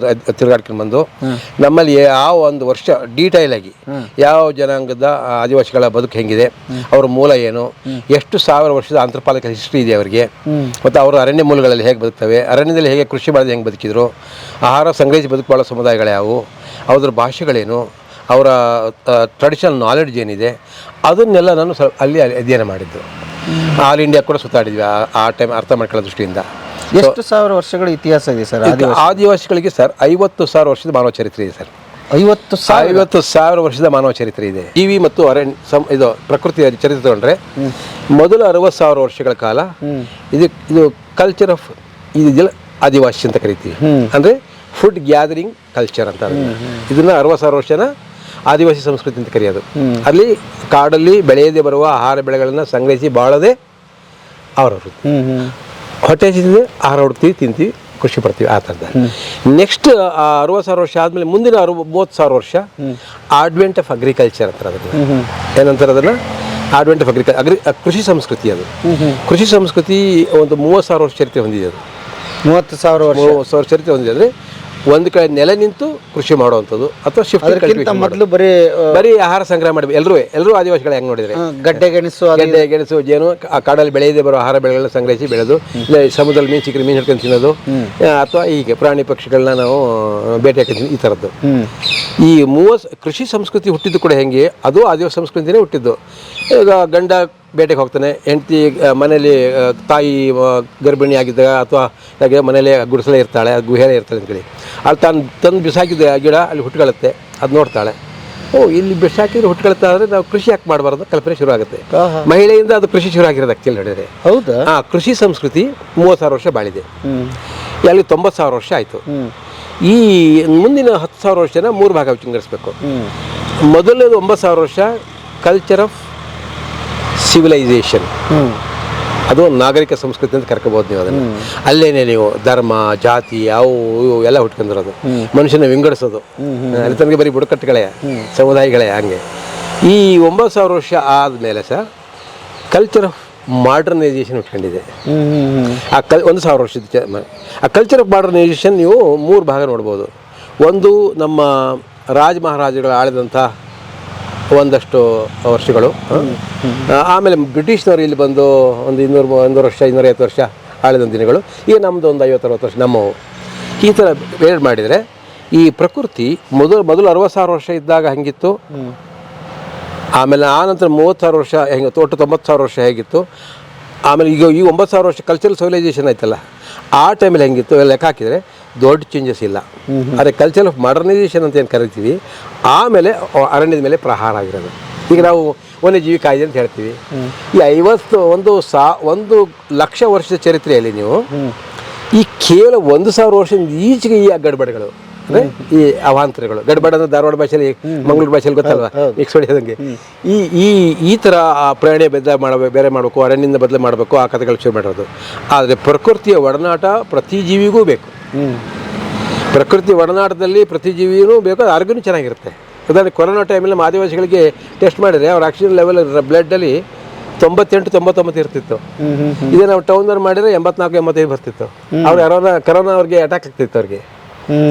ತಿರುಗಾಡ್ಕೊಂಡು ಬಂದು ನಮ್ಮಲ್ಲಿ ಯಾವ ಒಂದು ವರ್ಷ ಡೀಟೈಲ್ ಆಗಿ ಯಾವ ಜನಾಂಗದ ಆದಿವಾಸಿಗಳ ಬದುಕು ಹೆಂಗಿದೆ, ಅವ್ರ ಮೂಲ ಏನು, ಎಷ್ಟು ಸಾವಿರ ವರ್ಷದ ಆಂಥ್ರೋಪಾಲಜಿಕಲ್ ಹಿಸ್ಟ್ರಿ ಇದೆ ಅವರಿಗೆ, ಮತ್ತು ಅವರು ಅರಣ್ಯ ಮೂಲಗಳಲ್ಲಿ ಹೇಗೆ ಬದುಕ್ತವೆ, ಅರಣ್ಯದಲ್ಲಿ ಹೇಗೆ ಕೃಷಿ ಮಾಡೋದು ಹೆಂಗೆ ಬದುಕಿದ್ರು, ಆಹಾರ ಸಂಗ್ರಹಿಸಿ ಬದುಕು ಬಾಳೋ ಸಮುದಾಯಗಳು ಯಾವುವು, ಅವ್ರ ಭಾಷೆಗಳೇನು, ಅವರ ಟ್ರೆಡಿಷನಲ್ ನಾಲೆಡ್ಜ್ ಏನಿದೆ, ಅದನ್ನೆಲ್ಲ ನಾನು ಅಲ್ಲಿ ಅಧ್ಯಯನ ಮಾಡಿದ್ದು. ಆಲ್ ಇಂಡಿಯಾ ಕೂಡ ಸುತ್ತಾಡಿದ್ವಿ ಆ ಟೈಮ್ ಅರ್ಥ ಮಾಡ್ಕೊಳ್ಳೋ ದೃಷ್ಟಿಯಿಂದ. ಎಷ್ಟು ಸಾವಿರ ವರ್ಷಗಳ ಇತಿಹಾಸ ಇದೆ ಸರ್ ಆದಿವಾಸಿಗಳಿಗೆ? ಸರ್ 50,000 ವರ್ಷದ ಮಾನವ ಚರಿತ್ರೆ ಇದೆ ಸರ್. 50,000 ವರ್ಷದ ಮಾನವ ಚರಿತ್ರೆ ಇದೆ. ಜೀವಿ ಮತ್ತು ಇದು ಪ್ರಕೃತಿಯ ಚರಿತ್ರೆ ತಗೊಂಡ್ರೆ ಮೊದಲು 60,000 ವರ್ಷಗಳ ಕಾಲ ಇದು ಕಲ್ಚರ್ ಆಫ್ ಇದೆಯಲ್ಲ ಆದಿವಾಸಿ ಅಂತ ಕರಿತೀವಿ. ಅಂದರೆ ಫುಡ್ ಗ್ಯಾದರಿಂಗ್ ಕಲ್ಚರ್ ಅಂತ. ಇದನ್ನ 60,000 ವರ್ಷನ ಆದಿವಾಸಿ ಸಂಸ್ಕೃತಿ ಅಂತ ಕರೆಯೋದು. ಅಲ್ಲಿ ಕಾಡಲ್ಲಿ ಬೆಳೆಯದೇ ಬರುವ ಆಹಾರ ಬೆಳೆಗಳನ್ನು ಸಂಗ್ರಹಿಸಿ ಬಾಳೋದೇ ಅವರ ವೃತ್ತಿ. ಹೊಟ್ಟೆ ಹಸಿದ್ರೆ ಆಹಾರ ಹುಡುಕ್ತೀವಿ, ತಿಂತೀವಿ, ಖುಷಿ ಪಡ್ತೀವಿ, ಆ ಥರದ. ನೆಕ್ಸ್ಟ್ 60,000 ವರ್ಷ ಆದಮೇಲೆ ಮುಂದಿನ 30,000 ವರ್ಷ ಅಡ್ವೆಂಟ್ ಆಫ್ ಅಗ್ರಿಕಲ್ಚರ್ ಅಂತಾರೆ ಅದನ್ನು. ಏನಂತಾರೆ ಅದನ್ನು? ಅಡ್ವೆಂಟ್ ಆಫ್ ಕೃಷಿ ಸಂಸ್ಕೃತಿ. ಅದು ಕೃಷಿ ಸಂಸ್ಕೃತಿ ಒಂದು 30,000 ವರ್ಷ ಚರಿತ್ರೆ ಹೊಂದಿದೆ. ಅದು 30,000 30,000 ಚರಿತ್ರೆ ಹೊಂದಿದೆ. ಅಂದರೆ ಒಂದು ಕಡೆ ನೆಲೆ ನಿಂತು ಕೃಷಿ ಮಾಡುವಂಥದ್ದು ಅಥವಾ ಶಿಫ್ಟ್ ಮೊದಲು ಬರೀ ಆಹಾರ ಸಂಗ್ರಹ ಮಾಡಬೇಕು. ಎಲ್ಲರೂ ಆದಿವಾಸಿಗಳು ಹೆಂಗೆ ನೋಡಿದರೆ ಗಡ್ಡೆ ಗೆಣಸು ಜೇನು ಆ ಕಾಡಲ್ಲಿ ಬೆಳೆಯದೇ ಬರೋ ಆಹಾರ ಬೆಳೆಗಳನ್ನ ಸಂಗ್ರಹಿಸಿ ಬೆಳೆದು, ಇಲ್ಲ ಸಮುದ್ರದಲ್ಲಿ ಮೀನು ಸಿಕ್ಕರೆ ಮೀನು ಹಿಡ್ಕೊಂಡು ತಿನ್ನೋದು, ಅಥವಾ ಹೀಗೆ ಪ್ರಾಣಿ ಪಕ್ಷಿಗಳನ್ನ ನಾವು ಬೇಟೆ ಹಾಕಿ ಈ ಥರದ್ದು. ಈ ಕೃಷಿ ಸಂಸ್ಕೃತಿ ಹುಟ್ಟಿದ್ದು ಕೂಡ ಹೆಂಗೆ, ಅದು ಆದಿವಾಸಿ ಸಂಸ್ಕೃತಿನೇ ಹುಟ್ಟಿದ್ದು. ಈಗ ಗಂಡ ಬೇಟೆಗೆ ಹೋಗ್ತಾನೆ, ಹೆಂಡತಿ ಮನೇಲಿ ತಾಯಿ ಗರ್ಭಿಣಿ ಆಗಿದ್ದಾಗ ಅಥವಾ ಹಾಗೆ ಮನೇಲಿ ಗುಡಿಸಲೇ ಇರ್ತಾಳೆ, ಗುಹೆಲೇ ಇರ್ತಾಳೆ ಅಂತೇಳಿ ಅಲ್ಲಿ ತಂದು ಬಿಸಾಕಿದ ಗಿಡ ಅಲ್ಲಿ ಹುಟ್ಕೊಳ್ಳುತ್ತೆ, ಅದು ನೋಡ್ತಾಳೆ. ಇಲ್ಲಿ ಬಿಸಾಕಿದ್ರೆ ಹುಟ್ಕೊಳ್ತಾ ಆದರೆ ನಾವು ಕೃಷಿ ಯಾಕೆ ಮಾಡಬಾರ್ದು ಕಲ್ಪನೆ ಶುರು ಆಗುತ್ತೆ. ಮಹಿಳೆಯಿಂದ ಅದು ಕೃಷಿ ಶುರು ಆಗಿರೋದು ಆ್ಯಕ್ಚುಲಿ ಹೇಳಿದರೆ. ಹೌದಾ? ಕೃಷಿ ಸಂಸ್ಕೃತಿ 30,000 ವರ್ಷ ಬಾಳಿದೆ. ಅಲ್ಲಿ 90,000 ವರ್ಷ ಆಯಿತು. ಈ ಮುಂದಿನ 10,000 ವರ್ಷನ 3 ಭಾಗ ವಿಂಗಡಿಸ್ಬೇಕು. ಮೊದಲನೇದು 9,000 ವರ್ಷ ಕಲ್ಚರ್ ಆಫ್ ಸಿವಿಲೈಸೇಷನ್. ಅದು ಒಂದು ನಾಗರಿಕ ಸಂಸ್ಕೃತಿ ಅಂತ ಕರ್ಕೋಬೋದು ನೀವು ಅದನ್ನು. ಅಲ್ಲೇನೆ ನೀವು ಧರ್ಮ, ಜಾತಿ ಅವು ಇವು ಎಲ್ಲ ಹುಟ್ಕೊಂಡಿರೋದು, ಮನುಷ್ಯನ ವಿಂಗಡಿಸೋದು. ಅಲ್ಲಿ ತನಕ ಬರೀ ಬುಡಕಟ್ಟುಗಳೇ, ಸಮುದಾಯಗಳೇ. ಹಂಗೆ ಈ 9,000 ವರ್ಷ ಆದಮೇಲೆ ಸಹ ಕಲ್ಚರ್ ಆಫ್ ಮಾಡರ್ನೈಸೇಷನ್ ಹುಟ್ಕೊಂಡಿದೆ. 1,000 ವರ್ಷದ ಆ ಕಲ್ಚರ್ ಆಫ್ ಮಾಡರ್ನೈಸೇಷನ್ ನೀವು 3 ಭಾಗ ನೋಡ್ಬೋದು. ಒಂದು ನಮ್ಮ ಮಹಾರಾಜಗಳು ಆಳಿದಂಥ ಒಂದಷ್ಟು ವರ್ಷಗಳು. ಆಮೇಲೆ ಬ್ರಿಟಿಷ್ನವರು ಇಲ್ಲಿ ಬಂದು ಒಂದು 200 ವರ್ಷ 250 ವರ್ಷ ಆಳಿದ ದಿನಗಳು. ಈಗ ನಮ್ಮದು ಒಂದು 50-60 ವರ್ಷ ನಮ್ಮವು. ಈ ಥರ ಬೇರೆ ಮಾಡಿದರೆ ಈ ಪ್ರಕೃತಿ ಮೊದಲು 60,000 ವರ್ಷ ಇದ್ದಾಗ ಹೆಂಗಿತ್ತು, ಆಮೇಲೆ ಆನಂತರ 30,000 ವರ್ಷ ಹೆಂಗಿತ್ತು, ಒಟ್ಟು 90,000 ವರ್ಷ ಹೇಗಿತ್ತು, ಆಮೇಲೆ ಈಗ 9,000 ವರ್ಷ ಕಲ್ಚರಲ್ ಸಿವಿಲೈಸೇಷನ್ ಆಯ್ತಲ್ಲ, ಆ ಟೈಮಲ್ಲಿ ಹೆಂಗಿತ್ತು ಲೆಕ್ಕ ಹಾಕಿದರೆ ದೊಡ್ಡ ಚೇಂಜಸ್ ಇಲ್ಲ. ಆದರೆ ಕಲ್ಚರ್ ಆಫ್ ಮಾಡರ್ನೈಸೇಷನ್ ಅಂತ ಏನು ಕರಿತೀವಿ, ಆಮೇಲೆ ಅರಣ್ಯದ ಮೇಲೆ ಪ್ರಹಾರ ಆಗಿರೋದು. ಈಗ ನಾವು ವನ್ಯಜೀವಿ ಕಾಯ್ದೆ ಅಂತ ಹೇಳ್ತೀವಿ. ಈ 1,00,000 ವರ್ಷದ ಚರಿತ್ರೆಯಲ್ಲಿ ನೀವು ಈ ಕೇವಲ 1,000 ವರ್ಷದಿಂದ ಈಚೆಗೆ ಈ ಗಡ್ಬಡ್ಗಳು, ಅಂದರೆ ಈ ಅವಾಂತರಗಳು, ಗಡ್ಬಡ್ ಅಂದರೆ ಧಾರವಾಡ ಭಾಷೆಯಲ್ಲಿ, ಮಂಗಳೂರು ಭಾಷೆಯಲ್ಲಿ ಗೊತ್ತಲ್ವ, ಮಿಕ್ಸ್ ಹೊಡೆಯೋದಂಗೆ. ಈ ಥರ ಪ್ರಾಣಿ ಬೇರೆ ಮಾಡಬೇಕು, ಅರಣ್ಯದಿಂದ ಬದಲು ಮಾಡಬೇಕು, ಆ ಕಥೆಗಳು ಶುರು ಮಾಡಿರೋದು. ಆದರೆ ಪ್ರಕೃತಿಯ ಒಡನಾಟ ಪ್ರತಿ ಜೀವಿಗೂ ಬೇಕು. ಪ್ರಕೃತಿ ಒಡನಾಟದಲ್ಲಿ ಪ್ರತಿ ಜೀವಿಯೂ ಬೇಕು, ಅದು ಆರೋಗ್ಯನೂ ಚೆನ್ನಾಗಿರುತ್ತೆ. ಉದಾಹರಣೆ ಕೊರೋನಾ ಟೈಮಲ್ಲಿ ನಮ್ಮ ಆದಿವಾಸಿಗಳಿಗೆ ಟೆಸ್ಟ್ ಮಾಡಿದರೆ ಅವ್ರ ಆಕ್ಸಿಜನ್ ಲೆವೆಲ್ ಬ್ಲಡ್ಡಲ್ಲಿ 98-99 ಇರ್ತಿತ್ತು. ಇದೇ ನಾವು ಟೌನ್ದವ್ರು ಮಾಡಿದರೆ 84-85 ಬರ್ತಿತ್ತು. ಕರೋನಾ ಅವ್ರಿಗೆ ಅಟ್ಯಾಕ್ ಆಗ್ತಿತ್ತು, ಅವ್ರಿಗೆ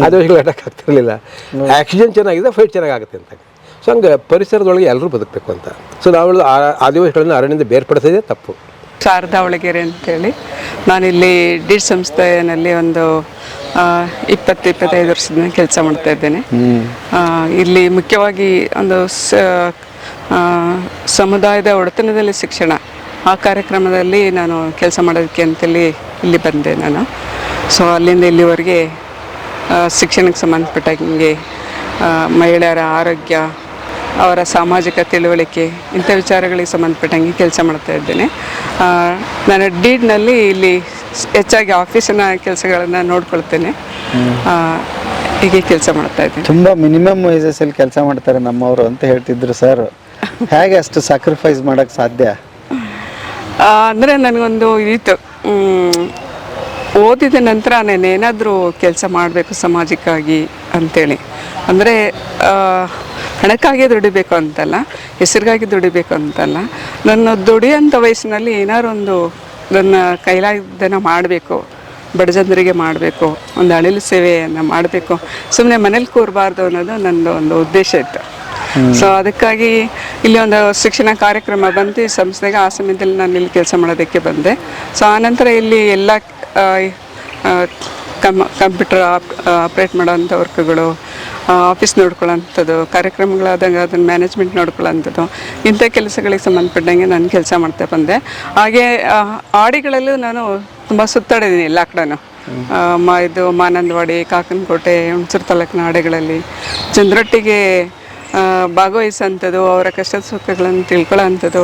ಆದಿವಾಸಿಗಳು ಅಟ್ಯಾಕ್ ಆಗ್ತಿರಲಿಲ್ಲ. ಆಕ್ಸಿಜನ್ ಚೆನ್ನಾಗಿದೆ, ಫೈಟ್ ಚೆನ್ನಾಗುತ್ತೆ ಅಂತ. ಸೊ ಹಂಗೆ ಪರಿಸರದೊಳಗೆ ಎಲ್ಲರೂ ಬದುಕಬೇಕು ಅಂತ. ಸೊ ನಾವು ಆದಿವಾಸಿಗಳನ್ನ ಅರಣ್ಯದಿಂದ ಬೇರ್ಪಡಿಸೋದೇ ತಪ್ಪು. ಶಾರದಾ ಒಳಗೆರೆ ಅಂತೇಳಿ ನಾನಿಲ್ಲಿ ಡಿಡ್ ಸಂಸ್ಥೆಯಲ್ಲಿ ಒಂದು 20-25 ವರ್ಷದಿಂದ ಕೆಲಸ ಮಾಡ್ತಾ ಇದ್ದೇನೆ. ಇಲ್ಲಿ ಮುಖ್ಯವಾಗಿ ಒಂದು ಸಮುದಾಯದ ಒಡೆತನದಲ್ಲಿ ಶಿಕ್ಷಣ ಆ ಕಾರ್ಯಕ್ರಮದಲ್ಲಿ ನಾನು ಕೆಲಸ ಮಾಡೋದಕ್ಕೆ ಅಂತೇಳಿ ಇಲ್ಲಿ ಬಂದೆ ನಾನು. ಸೊ ಅಲ್ಲಿಂದ ಇಲ್ಲಿವರೆಗೆ ಶಿಕ್ಷಣಕ್ಕೆ ಸಂಬಂಧಪಟ್ಟಂಗೆ ಮಹಿಳೆಯರ ಆರೋಗ್ಯ, ಅವರ ಸಾಮಾಜಿಕ ತಿಳುವಳಿಕೆ ಇಂಥ ವಿಚಾರಗಳಿಗೆ ಸಂಬಂಧಪಟ್ಟಂಗೆ ಕೆಲಸ ಮಾಡ್ತಾ ಇದ್ದೇನೆ. ನಾನು ಡೀಡ್ನಲ್ಲಿ ಇಲ್ಲಿ ಹೆಚ್ಚಾಗಿ ಆಫೀಸಿನ ಕೆಲಸಗಳನ್ನು ನೋಡ್ಕೊಳ್ತೇನೆ. ಹೀಗೆ ಕೆಲಸ ಮಾಡ್ತಾ ಇದ್ದೇನೆ. ತುಂಬ ಮಿನಿಮಮ್ ವೇಜಸಲ್ಲಿ ಕೆಲಸ ಮಾಡ್ತಾರೆ ನಮ್ಮವರು ಅಂತ ಹೇಳ್ತಿದ್ರು ಸರ್. ಹೇಗೆ ಅಷ್ಟು ಸ್ಯಾಕ್ರಿಫೈಸ್ ಮಾಡೋಕ್ಕೆ ಸಾಧ್ಯ? ಅಂದರೆ ನನಗೊಂದು ಇತ್ತು, ಓದಿದ ನಂತರ ನಾನು ಏನಾದರೂ ಕೆಲಸ ಮಾಡಬೇಕು ಸಮಾಜಕ್ಕಾಗಿ ಅಂಥೇಳಿ. ಅಂದರೆ ಹಣಕ್ಕಾಗಿ ದುಡಿಬೇಕು ಅಂತಲ್ಲ, ಹೆಸರಿಗಾಗಿ ದುಡಿಬೇಕು ಅಂತಲ್ಲ, ನನ್ನ ದುಡಿಯೋಂಥ ವಯಸ್ಸಿನಲ್ಲಿ ಏನಾದ್ರು ಒಂದು ನನ್ನ ಕೈಲಾದನ್ನು ಮಾಡಬೇಕು, ಬಡ ಜನರಿಗೆ ಮಾಡಬೇಕು, ಒಂದು ಅಳಿಲು ಸೇವೆಯನ್ನು ಮಾಡಬೇಕು, ಸುಮ್ಮನೆ ಮನೇಲಿ ಕೂರಬಾರ್ದು ಅನ್ನೋದು ನನ್ನದು ಒಂದು ಉದ್ದೇಶ ಇತ್ತು. ಸೊ ಅದಕ್ಕಾಗಿ ಇಲ್ಲಿ ಒಂದು ಶಿಕ್ಷಣ ಕಾರ್ಯಕ್ರಮ ಬಂತು ಈ ಸಂಸ್ಥೆಗೆ. ಆ ಸಮಯದಲ್ಲಿ ನಾನು ಇಲ್ಲಿ ಕೆಲಸ ಮಾಡೋದಕ್ಕೆ ಬಂದೆ. ಸೊ ಆನಂತರ ಇಲ್ಲಿ ಎಲ್ಲ ಕಂಪ್ಯೂಟರ್ ಆಪ್ರೇಟ್ ಮಾಡೋವಂಥ ವರ್ಕ್ಗಳು, ಆಫೀಸ್ ನೋಡ್ಕೊಳ್ಳೋಂಥದ್ದು, ಕಾರ್ಯಕ್ರಮಗಳಾದಾಗ ಅದನ್ನು ಮ್ಯಾನೇಜ್ಮೆಂಟ್ ನೋಡ್ಕೊಳ್ಳೋಂಥದ್ದು, ಇಂಥ ಕೆಲಸಗಳಿಗೆ ಸಂಬಂಧಪಟ್ಟಂಗೆ ನಾನು ಕೆಲಸ ಮಾಡ್ತಾ ಬಂದೆ. ಹಾಗೆ ಆಡಿಗಳಲ್ಲೂ ನಾನು ತುಂಬ ಸುತ್ತಾಡಿದ್ದೀನಿ ಎಲ್ಲ ಕಡೆನೂ. ಇದು ಮಾನಂದವಾಡಿ, ಕಾಕನಕೋಟೆ, ಹುಣಸೂರು ತಾಲೂಕಿನ ಆಡೆಗಳಲ್ಲಿ ಜನರೊಟ್ಟಿಗೆ ಭಾಗವಹಿಸೋಂಥದ್ದು, ಅವರ ಕಷ್ಟ ಸುಖಗಳನ್ನು ತಿಳ್ಕೊಳ್ಳೋಂಥದ್ದು,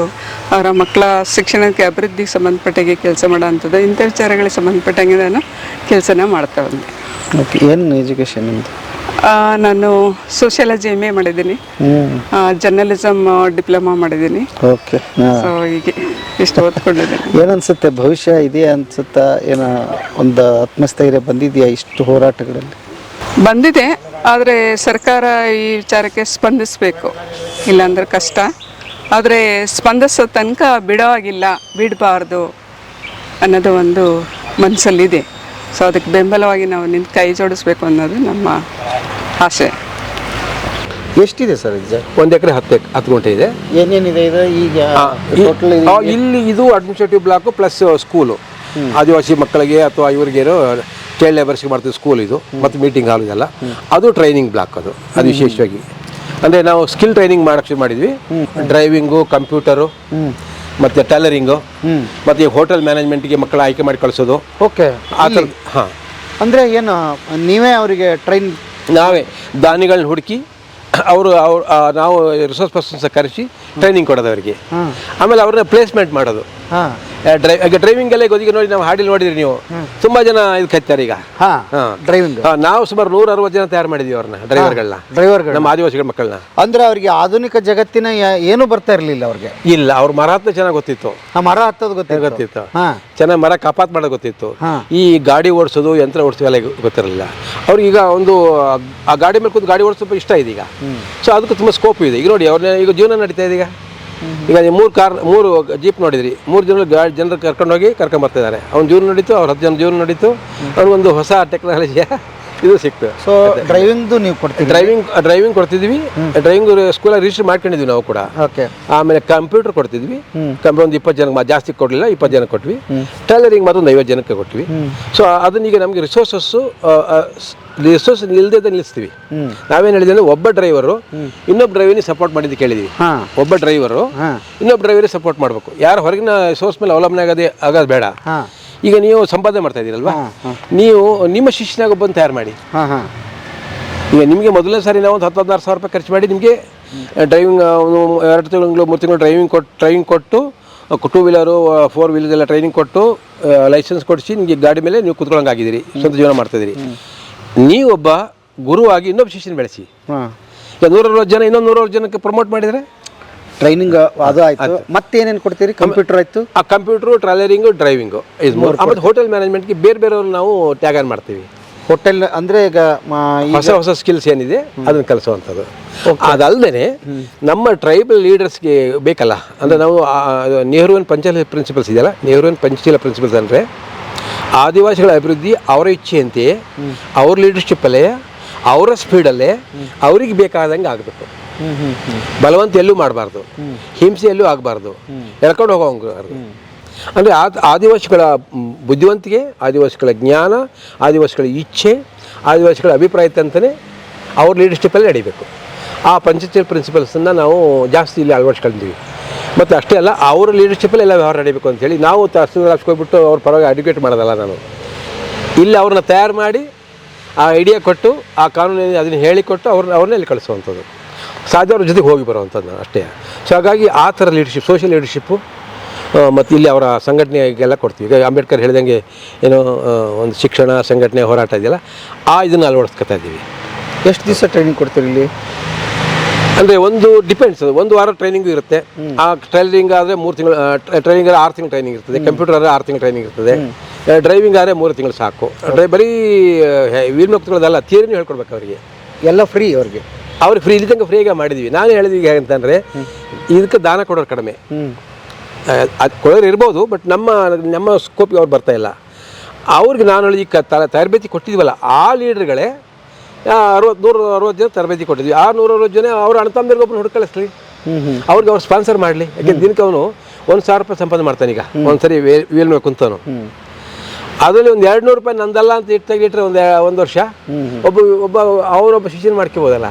ಅವರ ಮಕ್ಕಳ ಶಿಕ್ಷಣಕ್ಕೆ ಅಭಿವೃದ್ಧಿಗೆ ಸಂಬಂಧಪಟ್ಟಾಗೆ ಕೆಲಸ ಮಾಡೋವಂಥದ್ದು, ಇಂಥ ವಿಚಾರಗಳಿಗೆ ಸಂಬಂಧಪಟ್ಟಂಗೆ ನಾನು ಕೆಲಸನ ಮಾಡ್ತಾ ಬಂದೆ. ಓಕೆ, ಏನು ಎಜುಕೇಷನ್ ನಿಮ್ಮದು? ನಾನು ಸೋಷಿಯಾಲಜಿ MA ಮಾಡಿದ್ದೀನಿ, ಜರ್ನಲಿಸಮ್ ಡಿಪ್ಲೊಮಾ ಮಾಡಿದ್ದೀನಿ. ಓಕೆ. ಸೊ ಹೀಗೆ ಇಷ್ಟು ಓದ್ಕೊಂಡಿದ್ದೀನಿ. ಏನನ್ಸುತ್ತೆ, ಭವಿಷ್ಯ ಇದೆಯಾ ಅನ್ಸುತ್ತಾ? ಏನೋ ಒಂದು ಆತ್ಮಸ್ಥೈರ್ಯ ಬಂದಿದೆಯಾ ಇಷ್ಟು ಹೋರಾಟಗಳಲ್ಲಿ? ಬಂದಿದೆ, ಆದರೆ ಸರ್ಕಾರ ಈ ವಿಚಾರಕ್ಕೆ ಸ್ಪಂದಿಸಬೇಕು, ಇಲ್ಲಾಂದ್ರೆ ಕಷ್ಟ. ಆದರೆ ಸ್ಪಂದಿಸೋ ತನಕ ಬಿಡಬಾರ್ದು ಅನ್ನೋದು ಒಂದು ಮನಸ್ಸಲ್ಲಿದೆ. ಸೊ ಅದಕ್ಕೆ ಬೆಂಬಲವಾಗಿ ನಾವು ನಿಂತು ಕೈ ಜೋಡಿಸ್ಬೇಕು ಅನ್ನೋದು ನಮ್ಮ ಆಸೆ. ಎಷ್ಟಿದೆ ಸರ್ ಇದು? 1 ಎಕರೆ 10 ಗುಂಟೆ ಇದೆ. ಏನೇನಿದೆ ಇದು ಈಗ ಟೋಟಲ್? ಇಲ್ಲಿ ಇದು ಅಡ್ಮಿನಿಸ್ಟ್ರೇಟಿವ್ ಬ್ಲಾಕು ಪ್ಲಸ್ ಸ್ಕೂಲು, ಆದಿವಾಸಿ ಮಕ್ಕಳಿಗೆ ಅಥವಾ ಇವರಿಗೇನೋ ಚೈಲ್ಡ್ ಲೇಬರ್ಸ್ಗೆ ಮಾಡ್ತೀವಿ ಸ್ಕೂಲ್ ಇದು, ಮತ್ತು ಮೀಟಿಂಗ್ ಹಾಲ್ ಇದೆಲ್ಲ. ಅದು ಟ್ರೈನಿಂಗ್ ಬ್ಲಾಕ್, ಅದು ವಿಶೇಷವಾಗಿ ಅಂದರೆ ನಾವು ಸ್ಕಿಲ್ ಟ್ರೈನಿಂಗ್ ಮಾಡೋಕ್ಕೆ ಮಾಡಿದ್ವಿ. ಡ್ರೈವಿಂಗು, ಕಂಪ್ಯೂಟರು, ಮತ್ತು ಟೈಲರಿಂಗು, ಮತ್ತು ಈ ಹೋಟೆಲ್ ಮ್ಯಾನೇಜ್ಮೆಂಟ್ಗೆ ಮಕ್ಕಳ ಆಯ್ಕೆ ಮಾಡಿ ಕಳಿಸೋದು. ಓಕೆ. ಆ ಥರ. ಹಾಂ, ಅಂದರೆ ಏನು ನೀವೇ ಅವರಿಗೆ ಟ್ರೈನ್? ನಾವೇ ದಾನಿಗಳನ್ನ ಹುಡುಕಿ ನಾವು ರಿಸೋರ್ಸ್ ಪರ್ಸನ್ಸ್ ಕರೆಸಿ ಟ್ರೈನಿಂಗ್ ಕೊಡೋದು ಅವರಿಗೆ. ಆಮೇಲೆ ಅವ್ರನ್ನ ಪ್ಲೇಸ್ಮೆಂಟ್ ಮಾಡೋದು. ಈಗ ಡ್ರೈವಿಂಗ್ ಎಲ್ಲ ಈಗ ನೋಡಿ, ನಾವು ಹಾಡಿಲ್ ನೋಡಿದ್ರಿ ನೀವು, ತುಂಬಾ ಜನ ಇದು ಕತ್ತಾರೆ ಈಗ ಡ್ರೈವಿಂಗ್. ನಾವು ಸುಮಾರು 160 ಜನ ತಯಾರು ಮಾಡಿದ್ವಿ ಅವ್ರನ್ನ, ಡ್ರೈವರ್ಗಳು, ನಮ್ಮ ಆದಿವಾಸಿಗಳ ಮಕ್ಕಳನ್ನ. ಅಂದ್ರೆ ಅವ್ರಿಗೆ ಆಧುನಿಕ ಜಗತ್ತಿನ ಏನು ಬರ್ತಾ ಇರಲಿಲ್ಲ ಅವ್ರಿಗೆ? ಇಲ್ಲ, ಅವ್ರ ಮರ ಹತ್ತ ಚೆನ್ನಾಗಿ ಗೊತ್ತಿತ್ತು, ಮರ ಹತ್ತೋದು ಗೊತ್ತಿತ್ತು, ಚೆನ್ನಾಗಿ ಮರ ಕಪಾತ್ ಮಾಡೋದು ಗೊತ್ತಿತ್ತು. ಈ ಗಾಡಿ ಓಡಿಸೋದು, ಯಂತ್ರ ಓಡಿಸೋದು ಎಲ್ಲ ಗೊತ್ತಿರಲಿಲ್ಲ ಅವ್ರಿಗೆ. ಈಗ ಆ ಗಾಡಿ ಮೇಲೆ ಕೂತು ಗಾಡಿ ಓಡಿಸೋ ಇಷ್ಟ ಇದೆ ಈಗ. ಸೊ ಅದಕ್ಕೆ ತುಂಬ ಸ್ಕೋಪ್ ಇದೆ. ಈಗ ನೋಡಿ, ಅವ್ರನ್ನ ಈಗ ಜೀವನ ನಡೀತಾ ಇದೆ. ಈಗ ನೀವು 3 ಜೀಪ್ ನೋಡಿದ್ರಿ, 3 ಜನರು ಕರ್ಕೊಂಡೋಗಿ ಕರ್ಕೊಂಬರ್ತಿದ್ದಾರೆ. ಅವ್ನ ಜೀವನ ನಡೀತು, ಅವ್ರ 10 ಜನ ಜೀವನ ನಡೀತು, ಅವ್ರಿಗೊಂದು ಹೊಸ ಟೆಕ್ನಾಲಜಿಯ ಇದು ಸಿಕ್ತು. ಸೊ ಡ್ರೈವಿಂಗ್ದು ನೀವು ಕೊಡ್ತೀವಿ? ಡ್ರೈವಿಂಗ್ ಕೊಡ್ತಿದ್ವಿ. ಡ್ರೈವಿಂಗ್ ಸ್ಕೂಲಲ್ಲಿ ರಿಜಿಸ್ಟರ್ ಮಾಡ್ಕೊಂಡಿದ್ವಿ ನಾವು ಕೂಡ. ಆಮೇಲೆ ಕಂಪ್ಯೂಟರ್ ಕೊಡ್ತಿದ್ವಿ. ಒಂದು 20 ಜನಕ್ಕೆ, ಜಾಸ್ತಿ ಕೊಡಲಿಲ್ಲ, 20 ಜನಕ್ಕೆ ಕೊಟ್ವಿ. ಟೈಲರಿಂಗ್ ಮತ್ತೊಂದು 50 ಜನಕ್ಕೆ ಕೊಟ್ವಿ. ಸೊ ಅದನ್ನ ಈಗ ನಮಗೆ ರಿಸೋರ್ಸ್ ಇಲ್ಲದೆ ನಿಲ್ಲಿಸ್ತೀವಿ. ನಾವೇನು ಹೇಳಿದ್ವಿ ಅಂದರೆ, ಒಬ್ಬ ಡ್ರೈವರು ಇನ್ನೊಬ್ಬ ಡ್ರೈವರ್ಗೆ ಸಪೋರ್ಟ್ ಮಾಡಿದ್ದು ಕೇಳಿದ್ವಿ. ಒಬ್ಬ ಡ್ರೈವರು ಇನ್ನೊಬ್ಬ ಡ್ರೈವರಿಗೆ ಸಪೋರ್ಟ್ ಮಾಡಬೇಕು. ಯಾರು ಹೊರಗಿನ ಸೋರ್ಸ್ ಮೇಲೆ ಅವಲಂಬನೆ ಆಗೋದು ಬೇಡ. ಈಗ ನೀವು ಸಂಪಾದನೆ ಮಾಡ್ತಾ ಇದ್ದೀರಲ್ವಾ, ನೀವು ನಿಮ್ಮ ಶಿಷ್ಯನಾಗ ಬಂದು ತಯಾರು ಮಾಡಿ. ಈಗ ನಿಮಗೆ ಮೊದಲನೇ ಸಾರಿ ನಾವು ಒಂದು 10-16 ಸಾವಿರ ರೂಪಾಯಿ ಖರ್ಚು ಮಾಡಿ ನಿಮಗೆ ಡ್ರೈವಿಂಗ್ 2 ತಿಂಗಳು 3 ತಿಂಗಳು ಟ್ರೈನಿಂಗ್ ಕೊಟ್ಟು 2 ವೀಲರು 4 ವೀಲರ್ ಎಲ್ಲ ಟ್ರೈನಿಂಗ್ ಕೊಟ್ಟು ಲೈಸೆನ್ಸ್ ಕೊಡಿಸಿ ನಿಮಗೆ ಗಾಡಿ ಮೇಲೆ ನೀವು ಕುತ್ಕೊಳ್ಳೋಂಗಾಗಿದ್ದೀರಿ, ಸ್ವಂತ ಜೀವನ ಮಾಡ್ತಾಯಿದ್ದೀರಿ. ನೀವೊಬ್ಬ ಗುರುವಾಗಿ ಇನ್ನೊಬ್ಬ ಶಿಷ್ಯನ ಬೆಳೆಸಿ. ಈಗ 160 ಜನ ಇನ್ನೊಂದು 160 ಜನಕ್ಕೆ ಪ್ರಮೋಟ್ ಮಾಡಿದರೆ ಟ್ರೈನಿಂಗ್ ಅದು ಆಯ್ತು. ಮತ್ತೇನೇನು ಕೊಡ್ತೀರಿ? ಕಂಪ್ಯೂಟರ್ ಆಯ್ತು, ಆ ಕಂಪ್ಯೂಟರು, ಟೈಲರಿಂಗು, ಡ್ರೈವಿಂಗು ಇದು 3. ಆಮೇಲೆ ಹೋಟೆಲ್ ಮ್ಯಾನೇಜ್ಮೆಂಟ್ಗೆ ಬೇರೆಯವ್ರನ್ನ ನಾವು ಟ್ಯಾಗ್ ಆನ್ ಮಾಡ್ತೀವಿ. ಹೋಟೆಲ್ ಅಂದರೆ ಈಗ ಹೊಸ ಸ್ಕಿಲ್ಸ್ ಏನಿದೆ ಅದನ್ನು ಕಲಿಸುವಂಥದ್ದು. ಅದಲ್ಲದೆ ನಮ್ಮ ಟ್ರೈಬಲ್ ಲೀಡರ್ಸ್ಗೆ ಬೇಕಲ್ಲ, ಅಂದರೆ ನಾವು ನೆಹರುವಿನ ಪಂಚಶೀಲ ಪ್ರಿನ್ಸಿಪಲ್ಸ್ ಇದೆಯಲ್ಲ, ನೆಹರುವಿನ ಪಂಚಶೀಲ ಪ್ರಿನ್ಸಿಪಲ್ಸ್ ಅಂದರೆ ಆದಿವಾಸಿಗಳ ಅಭಿವೃದ್ಧಿ ಅವರ ಇಚ್ಛೆಯಂತೆಯೇ, ಅವ್ರ ಲೀಡರ್ಶಿಪ್ಪಲ್ಲೇ, ಅವರ ಸ್ಪೀಡಲ್ಲೇ ಅವ್ರಿಗೆ ಬೇಕಾದಂಗೆ ಆಗಬೇಕು. ಬಲವಂತ ಎಲ್ಲೂ ಮಾಡಬಾರ್ದು, ಹಿಂಸೆ ಎಲ್ಲೂ ಆಗಬಾರ್ದು, ಎಳ್ಕೊಂಡು ಹೋಗೋಂಗಾರ್ದು. ಅಂದರೆ ಆದಿವಾಸಿಗಳ ಬುದ್ಧಿವಂತಿಕೆ, ಆದಿವಾಸಿಗಳ ಜ್ಞಾನ, ಆದಿವಾಸಿಗಳ ಇಚ್ಛೆ, ಆದಿವಾಸಿಗಳ ಅಭಿಪ್ರಾಯ ಅಂತಲೇ ಅವ್ರ ಲೀಡರ್ಶಿಪ್ಪಲ್ಲಿ ನಡೀಬೇಕು. ಆ ಪಂಚಶೀಲ ಪ್ರಿನ್ಸಿಪಲ್ಸನ್ನು ನಾವು ಜಾಸ್ತಿ ಇಲ್ಲಿ ಅಳವಡಿಸ್ಕೊಂಡಿದ್ದೀವಿ. ಮತ್ತು ಅಷ್ಟೇ ಅಲ್ಲ, ಅವರ ಲೀಡರ್ಶಿಪ್ಪಲ್ಲಿ ಎಲ್ಲ ವ್ಯವಹಾರ ನಡೀಬೇಕು ಅಂತೇಳಿ ನಾವು ತಹಸೀಲ್ದಾರ್ ಆಫೀಸ್ಗೆ ಹೋಗ್ಬಿಟ್ಟು ಅವ್ರ ಪರವಾಗಿ ಅಡ್ವೊಕೇಟ್ ಮಾಡೋದಲ್ಲ. ನಾನು ಇಲ್ಲಿ ಅವ್ರನ್ನ ತಯಾರು ಮಾಡಿ ಆ ಐಡಿಯಾ ಕೊಟ್ಟು, ಆ ಕಾನೂನು ಅದನ್ನು ಹೇಳಿಕೊಟ್ಟು ಅವ್ರನ್ನ ಇಲ್ಲಿ ಕಳಿಸುವಂಥದ್ದು, ಸಾಧ್ಯ ಅವ್ರ ಜೊತೆಗೆ ಹೋಗಿ ಬರುವಂಥದ್ದು ಅಷ್ಟೇ. ಸೊ ಹಾಗಾಗಿ ಆ ಥರ ಲೀಡರ್ಶಿಪ್, ಸೋಷಿಯಲ್ ಲೀಡರ್ಶಿಪ್ಪು ಮತ್ತು ಇಲ್ಲಿ ಅವರ ಸಂಘಟನೆಗೆಲ್ಲ ಕೊಡ್ತೀವಿ. ಈಗ ಅಂಬೇಡ್ಕರ್ ಹೇಳಿದಂಗೆ ಏನೋ ಒಂದು ಶಿಕ್ಷಣ ಸಂಘಟನೆ ಹೋರಾಟ ಇದೆಯಲ್ಲ, ಇದನ್ನು ಅಳವಡಿಸ್ಕೊತಾ ಇದ್ದೀವಿ. ಎಷ್ಟು ದಿವಸ ಟ್ರೈನಿಂಗ್ ಕೊಡ್ತೀರಿ ಇಲ್ಲಿ? ಅಂದರೆ ಒಂದು ಡಿಪೆಂಡ್ಸ್, 1 ವಾರ ಟ್ರೈನಿಂಗು ಇರುತ್ತೆ. ಆ ಟೈಲರಿಂಗ್ ಆದರೆ 3 ತಿಂಗಳು ಟ್ರೈನಿಂಗ್, 6 ತಿಂಗಳು ಟ್ರೈನಿಂಗ್ ಇರ್ತದೆ. ಕಂಪ್ಯೂಟರ್ ಆದರೆ 6 ತಿಂಗಳು ಟ್ರೈನಿಂಗ್ ಇರ್ತದೆ. ಡ್ರೈವಿಂಗ್ ಆದರೆ 3 ತಿಂಗಳು ಸಾಕು. ಬರೀ ವೀರ್ಮುಕ್ತಗಳದಲ್ಲ, ಥಿಯರಿನೂ ಹೇಳ್ಕೊಡ್ಬೇಕು ಅವರಿಗೆ. ಎಲ್ಲ ಫ್ರೀ ಅವ್ರಿಗೆ ಫ್ರೀ ಇಲ್ಲಿ ತನಕ ಫ್ರೀಯಾಗಿ ಮಾಡಿದ್ವಿ. ನಾನು ಹೇಳಿದ್ವಿ ಈಗ ಅಂತಂದರೆ, ಇದಕ್ಕೆ ದಾನ ಕೊಡೋರು ಕಡಿಮೆ, ಅದು ಕೊಡೋರು ಇರ್ಬೋದು, ಬಟ್ ನಮ್ಮ ಸ್ಕೋಪಿಗೆ ಅವ್ರು ಬರ್ತಾಯಿಲ್ಲ. ಅವ್ರಿಗೆ ನಾನು ಹೇಳಿ ಈಗ ತರಬೇತಿ ಕೊಟ್ಟಿದ್ವಲ್ಲ, ಆ ಲೀಡರ್ಗಳೇ 160 ಜನ ತರಬೇತಿ ಕೊಟ್ಟಿದ್ವಿ. ಆ 160 ಜನ ಅವ್ರ ಅಣ್ಣತಮ್ಮರಿಗೊಬ್ಬರು ಹುಡುಕ ಕಳಿಸ್ಲಿ, ಅವ್ರಿಗೆ ಅವ್ರು ಸ್ಪಾನ್ಸರ್ ಮಾಡಲಿ. ಯಾಕೆಂದ್ರೆ ದಿನಕ್ಕೆ ಅವನು 1,000 ರೂಪಾಯಿ ಸಂಪಾದನೆ ಮಾಡ್ತಾನೆ. ಈಗ ಒಂದ್ಸರಿ ವೀಲ್ ಮೇಲೆ ಕುಂತಾನು, ಅದರಲ್ಲಿ ಒಂದು 200 ರೂಪಾಯಿ ನಂದಲ್ಲ ಅಂತ ಇಟ್ಟಾಗಿಟ್ರೆ ಒಂದು ವರ್ಷ ಒಬ್ಬ ಅವನೊಬ್ಬ ಶಿಷ್ಯನ ಮಾಡ್ಕೋಬೋದಲ್ಲ.